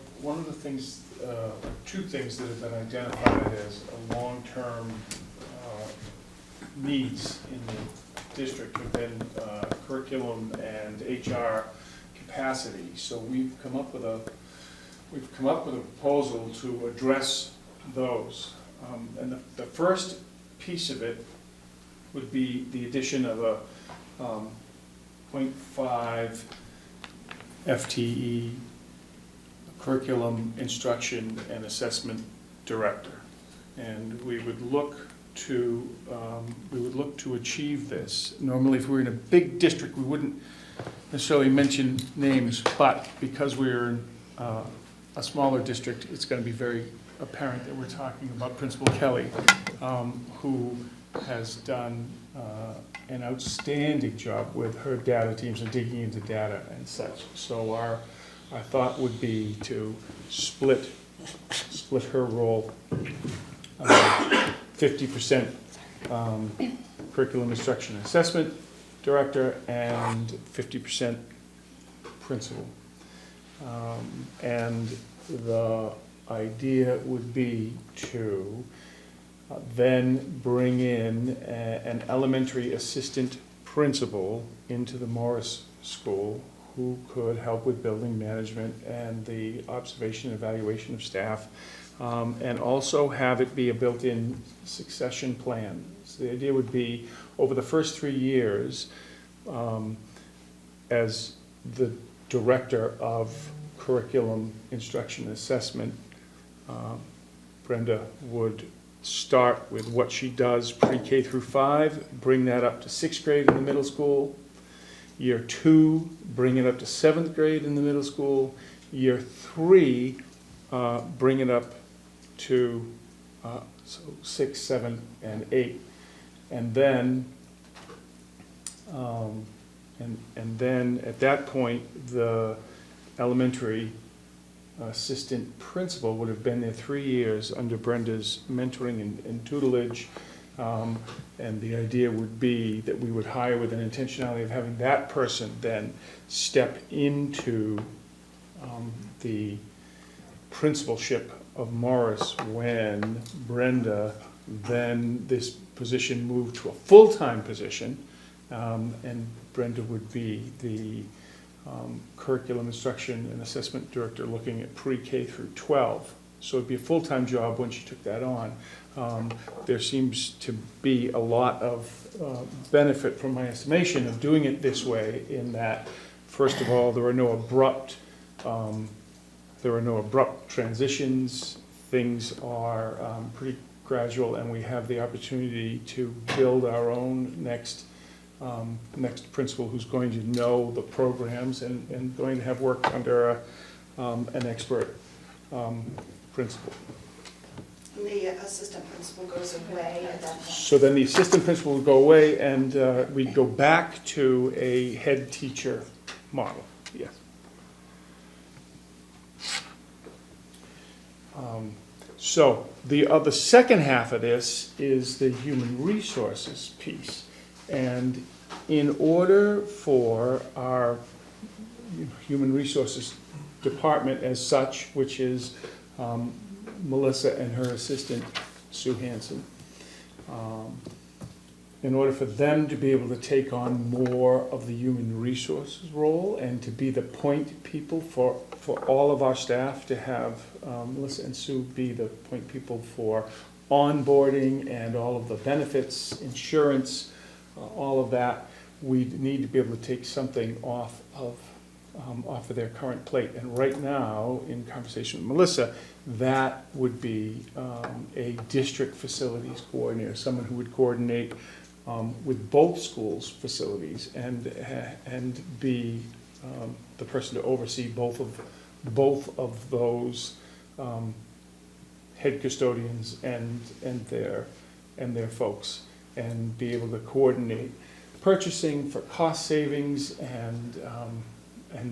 things, two things that have been identified as long-term needs in the district have been curriculum and HR capacity. So we've come up with a proposal to address those. And the first piece of it would be the addition of a 0.5 FTE curriculum instruction and assessment director. And we would look to achieve this. Normally, if we were in a big district, we wouldn't necessarily mention names, but because we're in a smaller district, it's going to be very apparent that we're talking about Principal Kelly, who has done an outstanding job with her data teams and digging into data and such. So our thought would be to split her role, 50% curriculum instruction and assessment director and 50% principal. And the idea would be to then bring in an elementary assistant principal into the Morris School who could help with building management and the observation and evaluation of staff, and also have it be a built-in succession plan. So the idea would be, over the first 3 years, as the director of curriculum instruction and assessment, Brenda would start with what she does pre-K through 5, bring that up to 6th grade in the middle school. Year 2, bring it up to 7th grade in the middle school. Year 3, bring it up to 6, 7, and 8. And then, and then at that point, the elementary assistant principal would have been there 3 years under Brenda's mentoring and tutelage. And the idea would be that we would hire with an intentionality of having that person then step into the principalship of Morris when Brenda, then this position moved to a full-time position, and Brenda would be the curriculum instruction and assessment director looking at pre-K through 12. So it'd be a full-time job when she took that on. There seems to be a lot of benefit, from my estimation, of doing it this way, in that, first of all, there are no abrupt transitions. Things are pretty gradual, and we have the opportunity to build our own next principal who's going to know the programs and going to have worked under an expert principal. The assistant principal goes away at that point. So then the assistant principal would go away, and we'd go back to a head teacher model, yes. So the second half of this is the human resources piece. And in order for our human resources department as such, which is Melissa and her assistant, Sue Hanson, in order for them to be able to take on more of the human resources role and to be the point people for all of our staff, to have Melissa and Sue be the point people for onboarding and all of the benefits, insurance, all of that, we need to be able to take something off of their current plate. And right now, in conversation with Melissa, that would be a district facilities coordinator, someone who would coordinate with both schools' facilities and be the person to oversee both of those head custodians and their folks, and be able to coordinate purchasing for cost savings and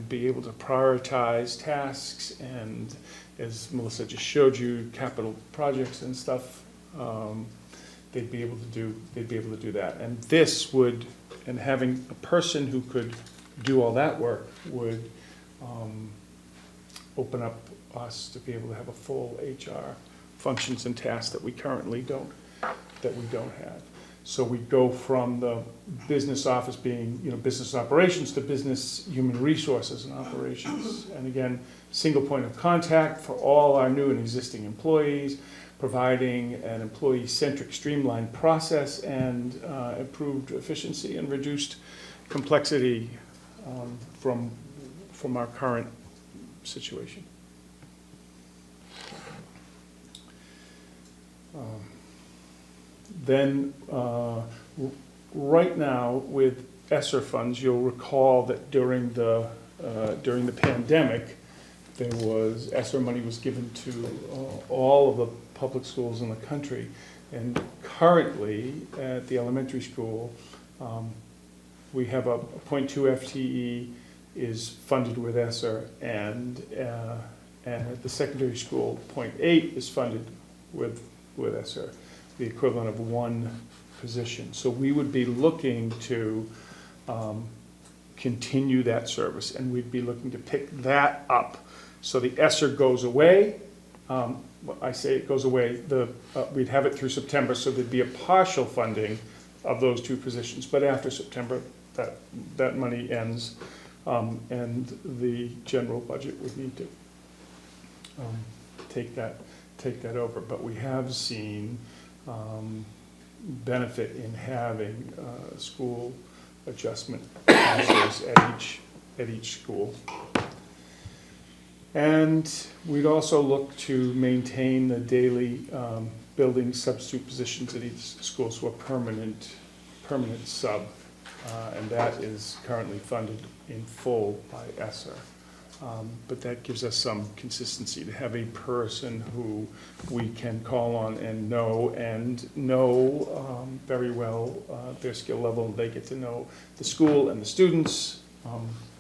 be able to prioritize tasks, and as Melissa just showed you, capital projects and stuff. They'd be able to do that. And this would, and having a person who could do all that work would open up us to be able to have a full HR functions and tasks that we currently don't have. So we go from the business office being, business operations, to business human resources and operations. And again, single point of contact for all our new and existing employees, providing an employee-centric streamlined process and improved efficiency and reduced complexity from our current situation. Then, right now with ESSER funds, you'll recall that during the pandemic, ESSER money was given to all of the public schools in the country. And currently, at the elementary school, we have a 0.2 FTE is funded with ESSER, and at the secondary school, 0.8 is funded with ESSER, the equivalent of one position. So we would be looking to continue that service, and we'd be looking to pick that up. So the ESSER goes away. I say it goes away. We'd have it through September, so there'd be a partial funding of those two positions. But after September, that money ends, and the general budget would need to take that over. But we have seen benefit in having school adjustment counselors at each school. And we'd also look to maintain the daily building substitute positions at each school, so a permanent sub, and that is currently funded in full by ESSER. But that gives us some consistency to have a person who we can call on and know very well their skill level. They get to know the school and the students.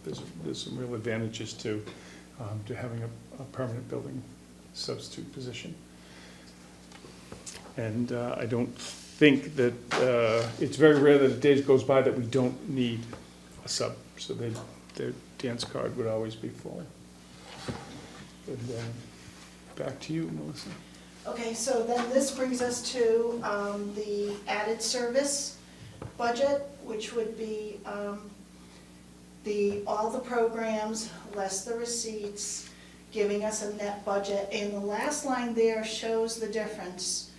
There's some real advantages to having a permanent building substitute position. And I don't think that, it's very rare that a day goes by that we don't need a sub, so their dance card would always be full. And back to you, Melissa. Okay, so then this brings us to the added service budget, which would be all the programs less the receipts, giving us a net budget. And the last line there shows the difference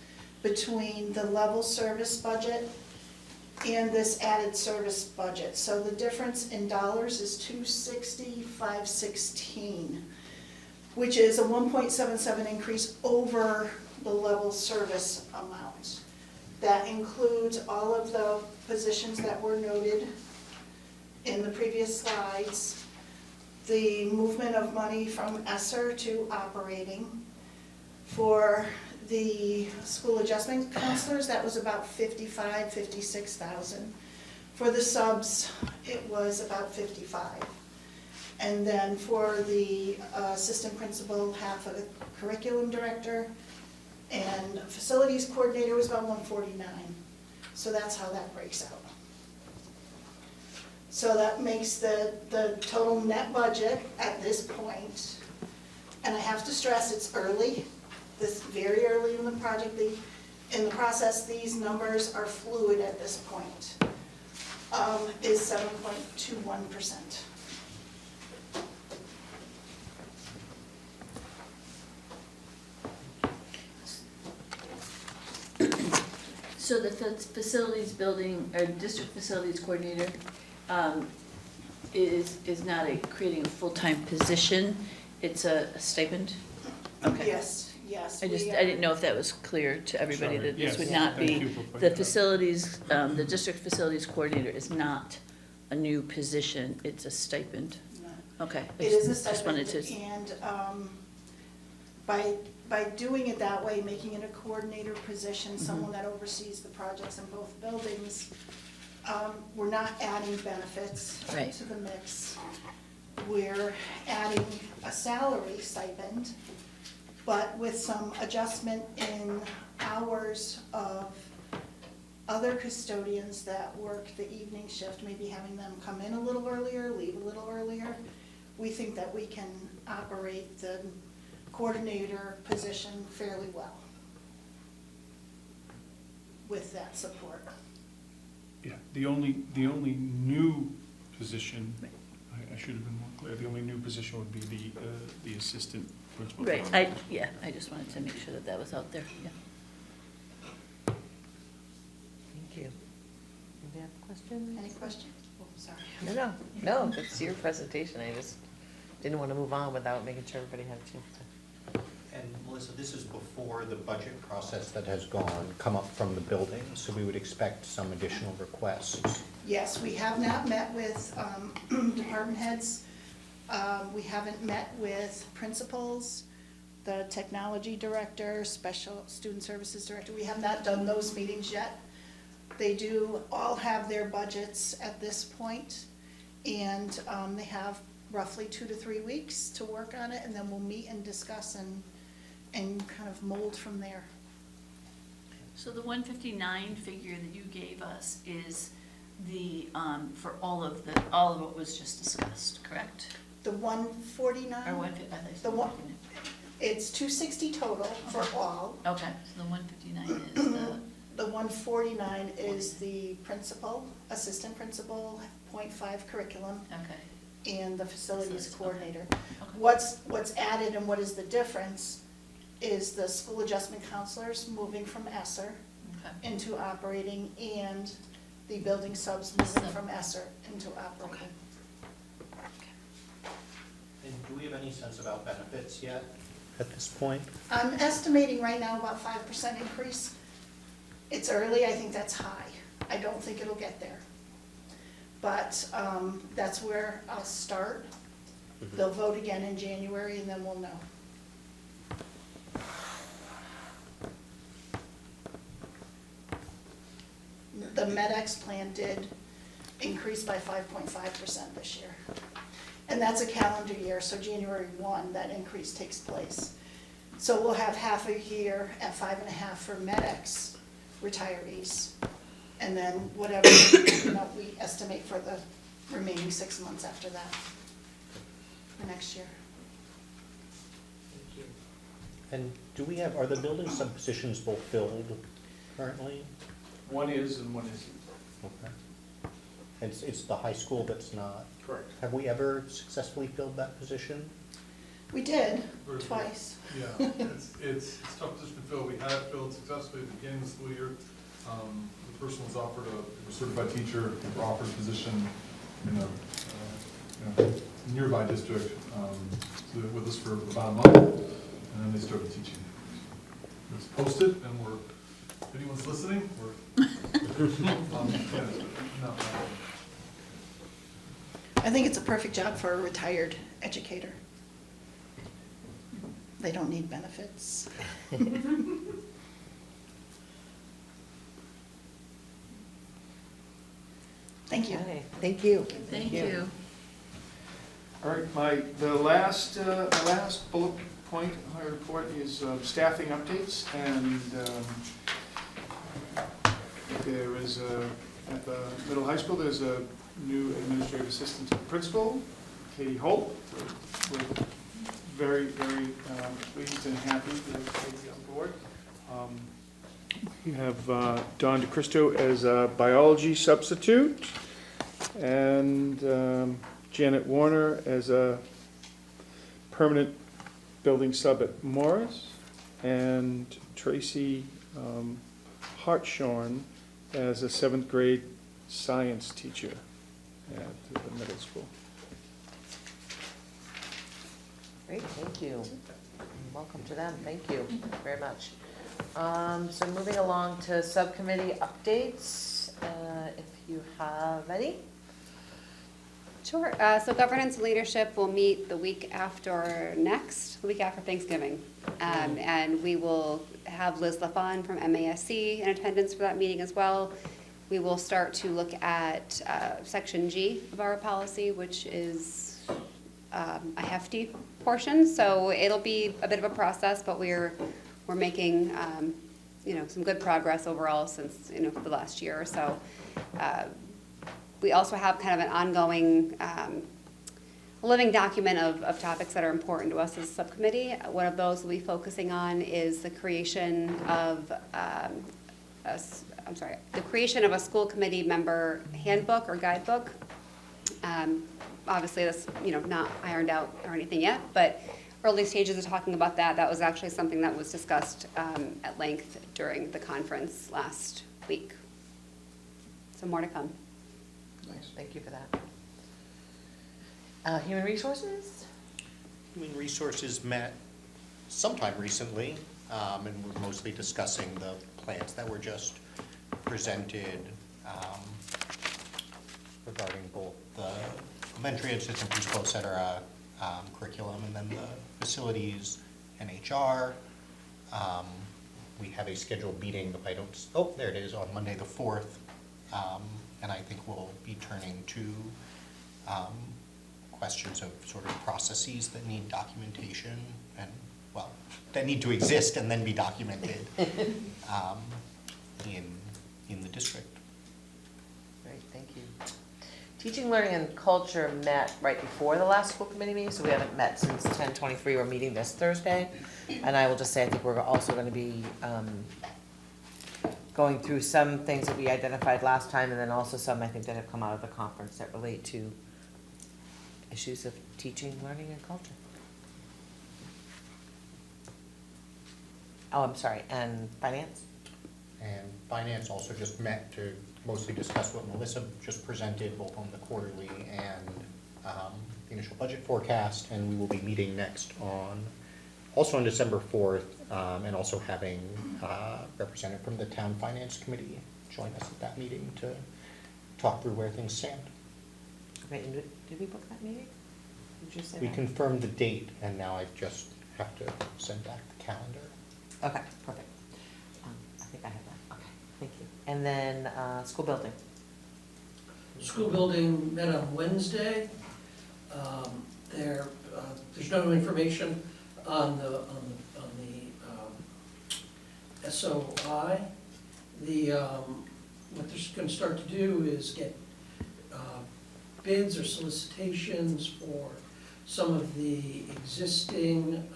between the level service budget and this added service budget. So the difference in dollars is $260,516, which is a 1.77 increase over the level service amount. That includes all of the positions that were noted in the previous slides, the movement of money from ESSER to operating. For the school adjustment counselors, that was about $56,000. For the subs, it was about $55,000. And then for the assistant principal, half of the curriculum director, And facilities coordinator was about 149. So that's how that breaks out. So that makes the total net budget at this point, and I have to stress, it's early, this very early in the project, in the process, these numbers are fluid at this point, is 7.21%. So the facilities building, or district facilities coordinator, is not creating a full-time position, it's a stipend? Okay. Yes, yes. I we didn't know if that was clear to everybody, Sorry. that this would Yes. not Thank be, you for pointing the that out. facilities, the district facilities coordinator is not a new position, it's a stipend. Okay. I It is a just wanted stipend, to- and by doing it that way, making it a coordinator position, someone that oversees the projects in both buildings, we're not adding benefits Right. to the mix. We're adding a salary stipend, but with some adjustment in hours of other custodians that work the evening shift, maybe having them come in a little earlier, leave a little earlier. We think that we can operate the coordinator position fairly well with that support. Yeah, the only new position, I should have been more clear, the only new position would be the assistant principal. Right, I just wanted to make sure that that was out there, yeah. Thank you. Anybody have questions? Any questions? Oh, sorry. No, that's your presentation. I just didn't want to move on without making sure everybody had a chance to. And Melissa, this is before the budget process that has come up from the building, so we would expect some additional requests. Yes, we have not met with department heads. We haven't met with principals, the technology director, special student services director. We have not done those meetings yet. They do all have their budgets at this point, and they have roughly 2 to 3 weeks to work on it, and then we'll meet and discuss and kind of mold from there. So the 159 figure that you gave us is the, for all of what was just discussed, correct? The 149. Or 150, I thought you said The one- 159. It's 260 total for all. Okay, so the 159 is the, The 149 is the principal, assistant principal, .5 curriculum, okay, and the facilities Facilities, okay. coordinator. okay. What's added and what is the difference is the school adjustment counselors moving from ESSER Okay. into operating, and the building subs moving from ESSER into operating. And do we have any sense about benefits yet at this point? I'm estimating right now about 5% increase. It's early, I think that's high. I don't think it'll get there. But that's where I'll start. They'll vote again in January, and then we'll know. The MedX plan did increase by 5.5% this year. And that's a calendar year, so January 1, that increase takes place. So we'll have half a year at 5.5 for MedX retirees. And then whatever, we estimate for the remaining 6 months after that, for next year. And are the building sub positions both filled currently? One is and one isn't. Okay. It's the high school that's not? Correct. Have we ever successfully filled that position? We did, Very good. twice. Yeah, it's tough position to fill. We had it filled successfully at the beginning of the school year. The person was offered a certified teacher, were offered a position in a nearby district, so they're with us for about a month, and then they started teaching. It's posted, and if anyone's listening, we're no. I think it's a perfect job for a retired educator. They don't need benefits. Thank you. Okay, thank you. Thank you. All right, the last bullet point on my report is staffing updates, and there is at the middle high school, there's a new administrative assistant to the principal, Katie Holt. We're very, very pleased and happy to have Katie on board. We have Don DeCristo as a biology substitute, and Janet Warner as a permanent building sub at Morris, and Tracy Hartshorn as a 7th grade science teacher at the middle school. Great, thank you. Welcome to them, thank you very much. So moving along to subcommittee updates, if you have any. Sure. So governance and leadership will meet the week after next, the week after Thanksgiving. And we will have Liz LaFawn from MASC in attendance for that meeting as well. We will start to look at Section G of our policy, which is a hefty portion. So it'll be a bit of a process, but we're making some good progress overall since the last year or so. We also have kind of an ongoing living document of topics that are important to us as a subcommittee. One of those we'll be focusing on is the creation of a school committee member handbook or guidebook. Obviously, that's not ironed out or anything yet, but early stages of talking about that. That was actually something that was discussed at length during the conference last week. So more to come. Nice, thank you for that. Human resources? Human Resources met sometime recently, and we're mostly discussing the plans that were just presented regarding both the elementary and assistant preschool, et cetera, curriculum, and then the facilities and HR. We have a scheduled meeting, there it is, on Monday the 4th. And I think we'll be turning to questions of sort of processes that need documentation and, well, that need to exist and then be documented in the district. Great, thank you. Teaching, Learning, and Culture met right before the last school committee meeting, so we haven't met since 10/23. We're meeting this Thursday. And I will just say, I think we're also going to be going through some things that we identified last time, and then also some, I think, that have come out of the conference that relate to issues of teaching, learning, and culture. Oh, I'm sorry, and finance? And finance also just met to mostly discuss what Melissa just presented, both on the quarterly and the initial budget forecast, and we will be meeting next also on December 4th, and also having a representative from the Town Finance Committee join us at that meeting to talk through where things stand. Okay, and did we book that meeting? Did you say We that? confirmed the date, and now I just have to send back the calendar. Okay, perfect. I think I have that. Okay, thank you. And then, school building. School building met on Wednesday. There's no information on the SOI. What they're gonna start to do is get bids or solicitations for some of the existing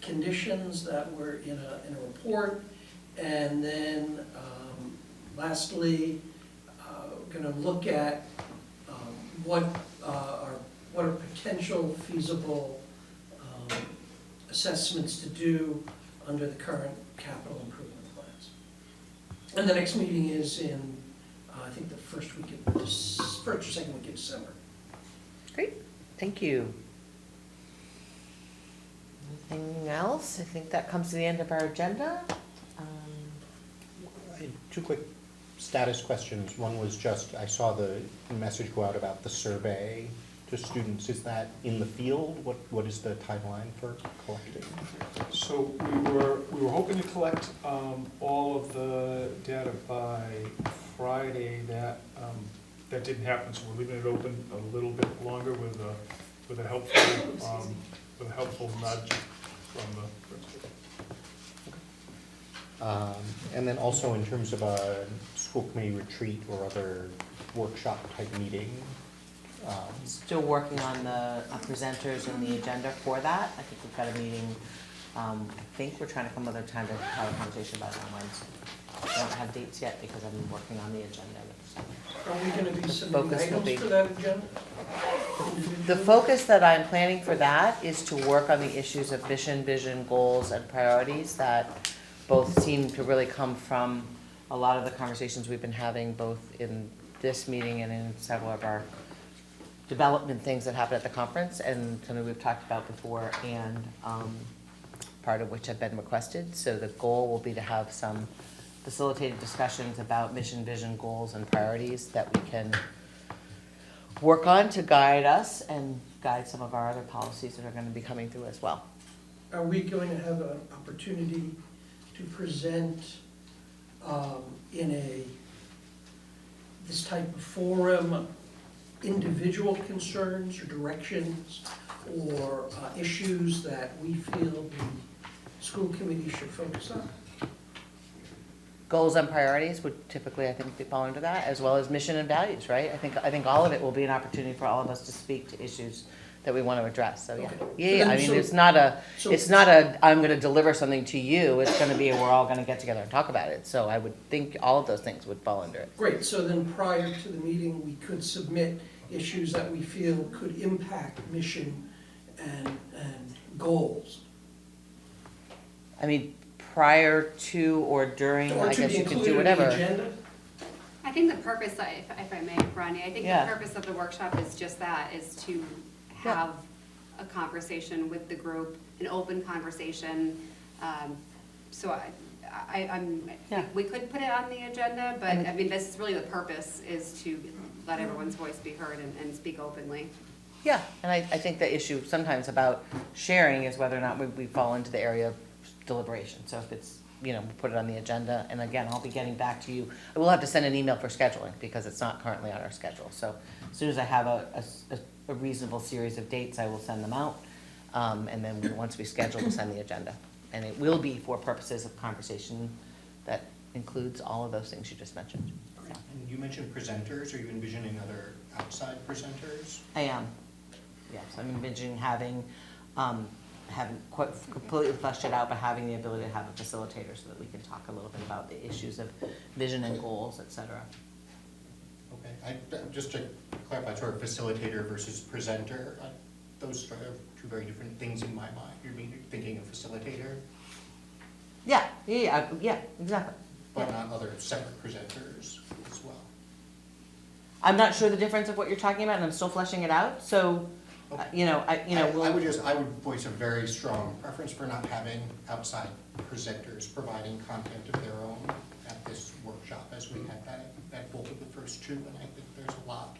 conditions that were in a report. And then lastly, gonna look at what are potential feasible assessments to do under the current capital improvement plans. And the next meeting is in, I think the first or second week of December. Great, thank you. Anything else? I think that comes to the end of our agenda. I had two quick status questions. One was just, I saw the message go out about the survey to students. Is that in the field? What is the timeline for collecting? So we were hoping to collect all of the data by Friday. That didn't happen, so we're leaving it open a little bit longer with a helpful nudge from the principal. And then also in terms of a school committee retreat or other workshop type meeting, Still working on the presenters and the agenda for that. I think we've got a meeting, I think we're trying to come up with a time to have a conversation about it on Wednesday. I don't have dates yet because I've been working on the agenda. Are we gonna be submitting Focus will be- items for that agenda? The focus that I'm planning for that is to work on the issues of mission, vision, goals, and priorities that both seem to really come from a lot of the conversations we've been having, both in this meeting and in several of our development things that happen at the conference, and something we've talked about before, and part of which have been requested. So the goal will be to have some facilitated discussions about mission, vision, goals, and priorities that we can work on to guide us and guide some of our other policies that are gonna be coming through as well. Are we going to have an opportunity to present in this type of forum, individual concerns or directions or issues that we feel the school committee should focus on? Goals and priorities would typically, I think, fall into that, as well as mission and values, right? I think all of it will be an opportunity for all of us to speak to issues that we want to address, so yeah. Okay. Yeah, I mean, So- it's not a, so- I'm gonna deliver something to you, it's gonna be, we're all gonna get together and talk about it. So I would think all of those things would fall under it. Great, so then prior to the meeting, we could submit issues that we feel could impact mission and goals. I mean, prior to or during, Or I to guess be you could included do in the whatever. agenda? I think the purpose, if I may, Ronnie, I think Yeah. the purpose of the workshop is just that, is to have a conversation with the group, an open conversation. So Yeah. we could put it on the agenda, but I mean, this is really the purpose, is to let everyone's voice be heard and speak openly. Yeah, and I think the issue sometimes about sharing is whether or not we fall into the area of deliberation. So if it's, we put it on the agenda, and again, I'll be getting back to you. I will have to send an email for scheduling, because it's not currently on our schedule. So as soon as I have a reasonable series of dates, I will send them out. And then once we schedule, we'll send the agenda. And it will be for purposes of conversation that includes all of those things you just mentioned. and you mentioned presenters, are you envisioning other outside presenters? I am, yes, I'm envisioning having, haven't quite completely fleshed it out, but having the ability to have a facilitator so that we can talk a little bit about the issues of vision and goals, et cetera. Okay, just to clarify, sort of facilitator versus presenter, those are two very different things in my mind. You're thinking of facilitator, Yeah, exactly. but not other separate presenters as well. I'm not sure the difference of what you're talking about, and I'm still fleshing it out, so, Okay. I would voice a very strong preference for not having outside presenters providing content of their own at this workshop, as we had that at both of the first two, and I think there's a lot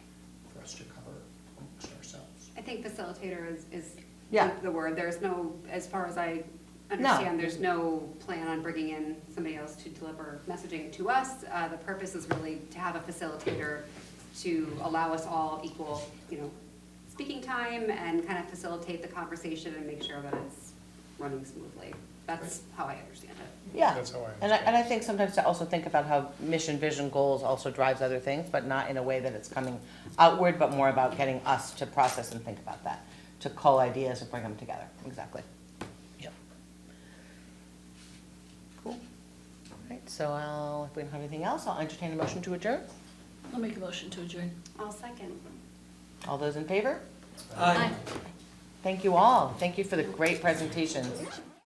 for us to cover amongst ourselves. I think facilitator is Yeah. the word. There's no, as far as I understand, there's no plan on bringing in somebody else to deliver messaging to us. The purpose is really to have a facilitator to allow us all equal, speaking time and kind of facilitate the conversation and make sure that it's running smoothly. That's how I understand it. Yeah. That's how I And I think sometimes to also think about how mission, vision, goals also drives other things, but not in a way that it's coming outward, but more about getting us to process and think about that, to cull ideas and bring them together, exactly. Yep. Cool. All right, so if we don't have anything else, I'll entertain a motion to adjourn. I'll make a motion to adjourn. I'll second. All those in favor? Aye. Thank you all. Thank you for the great presentations.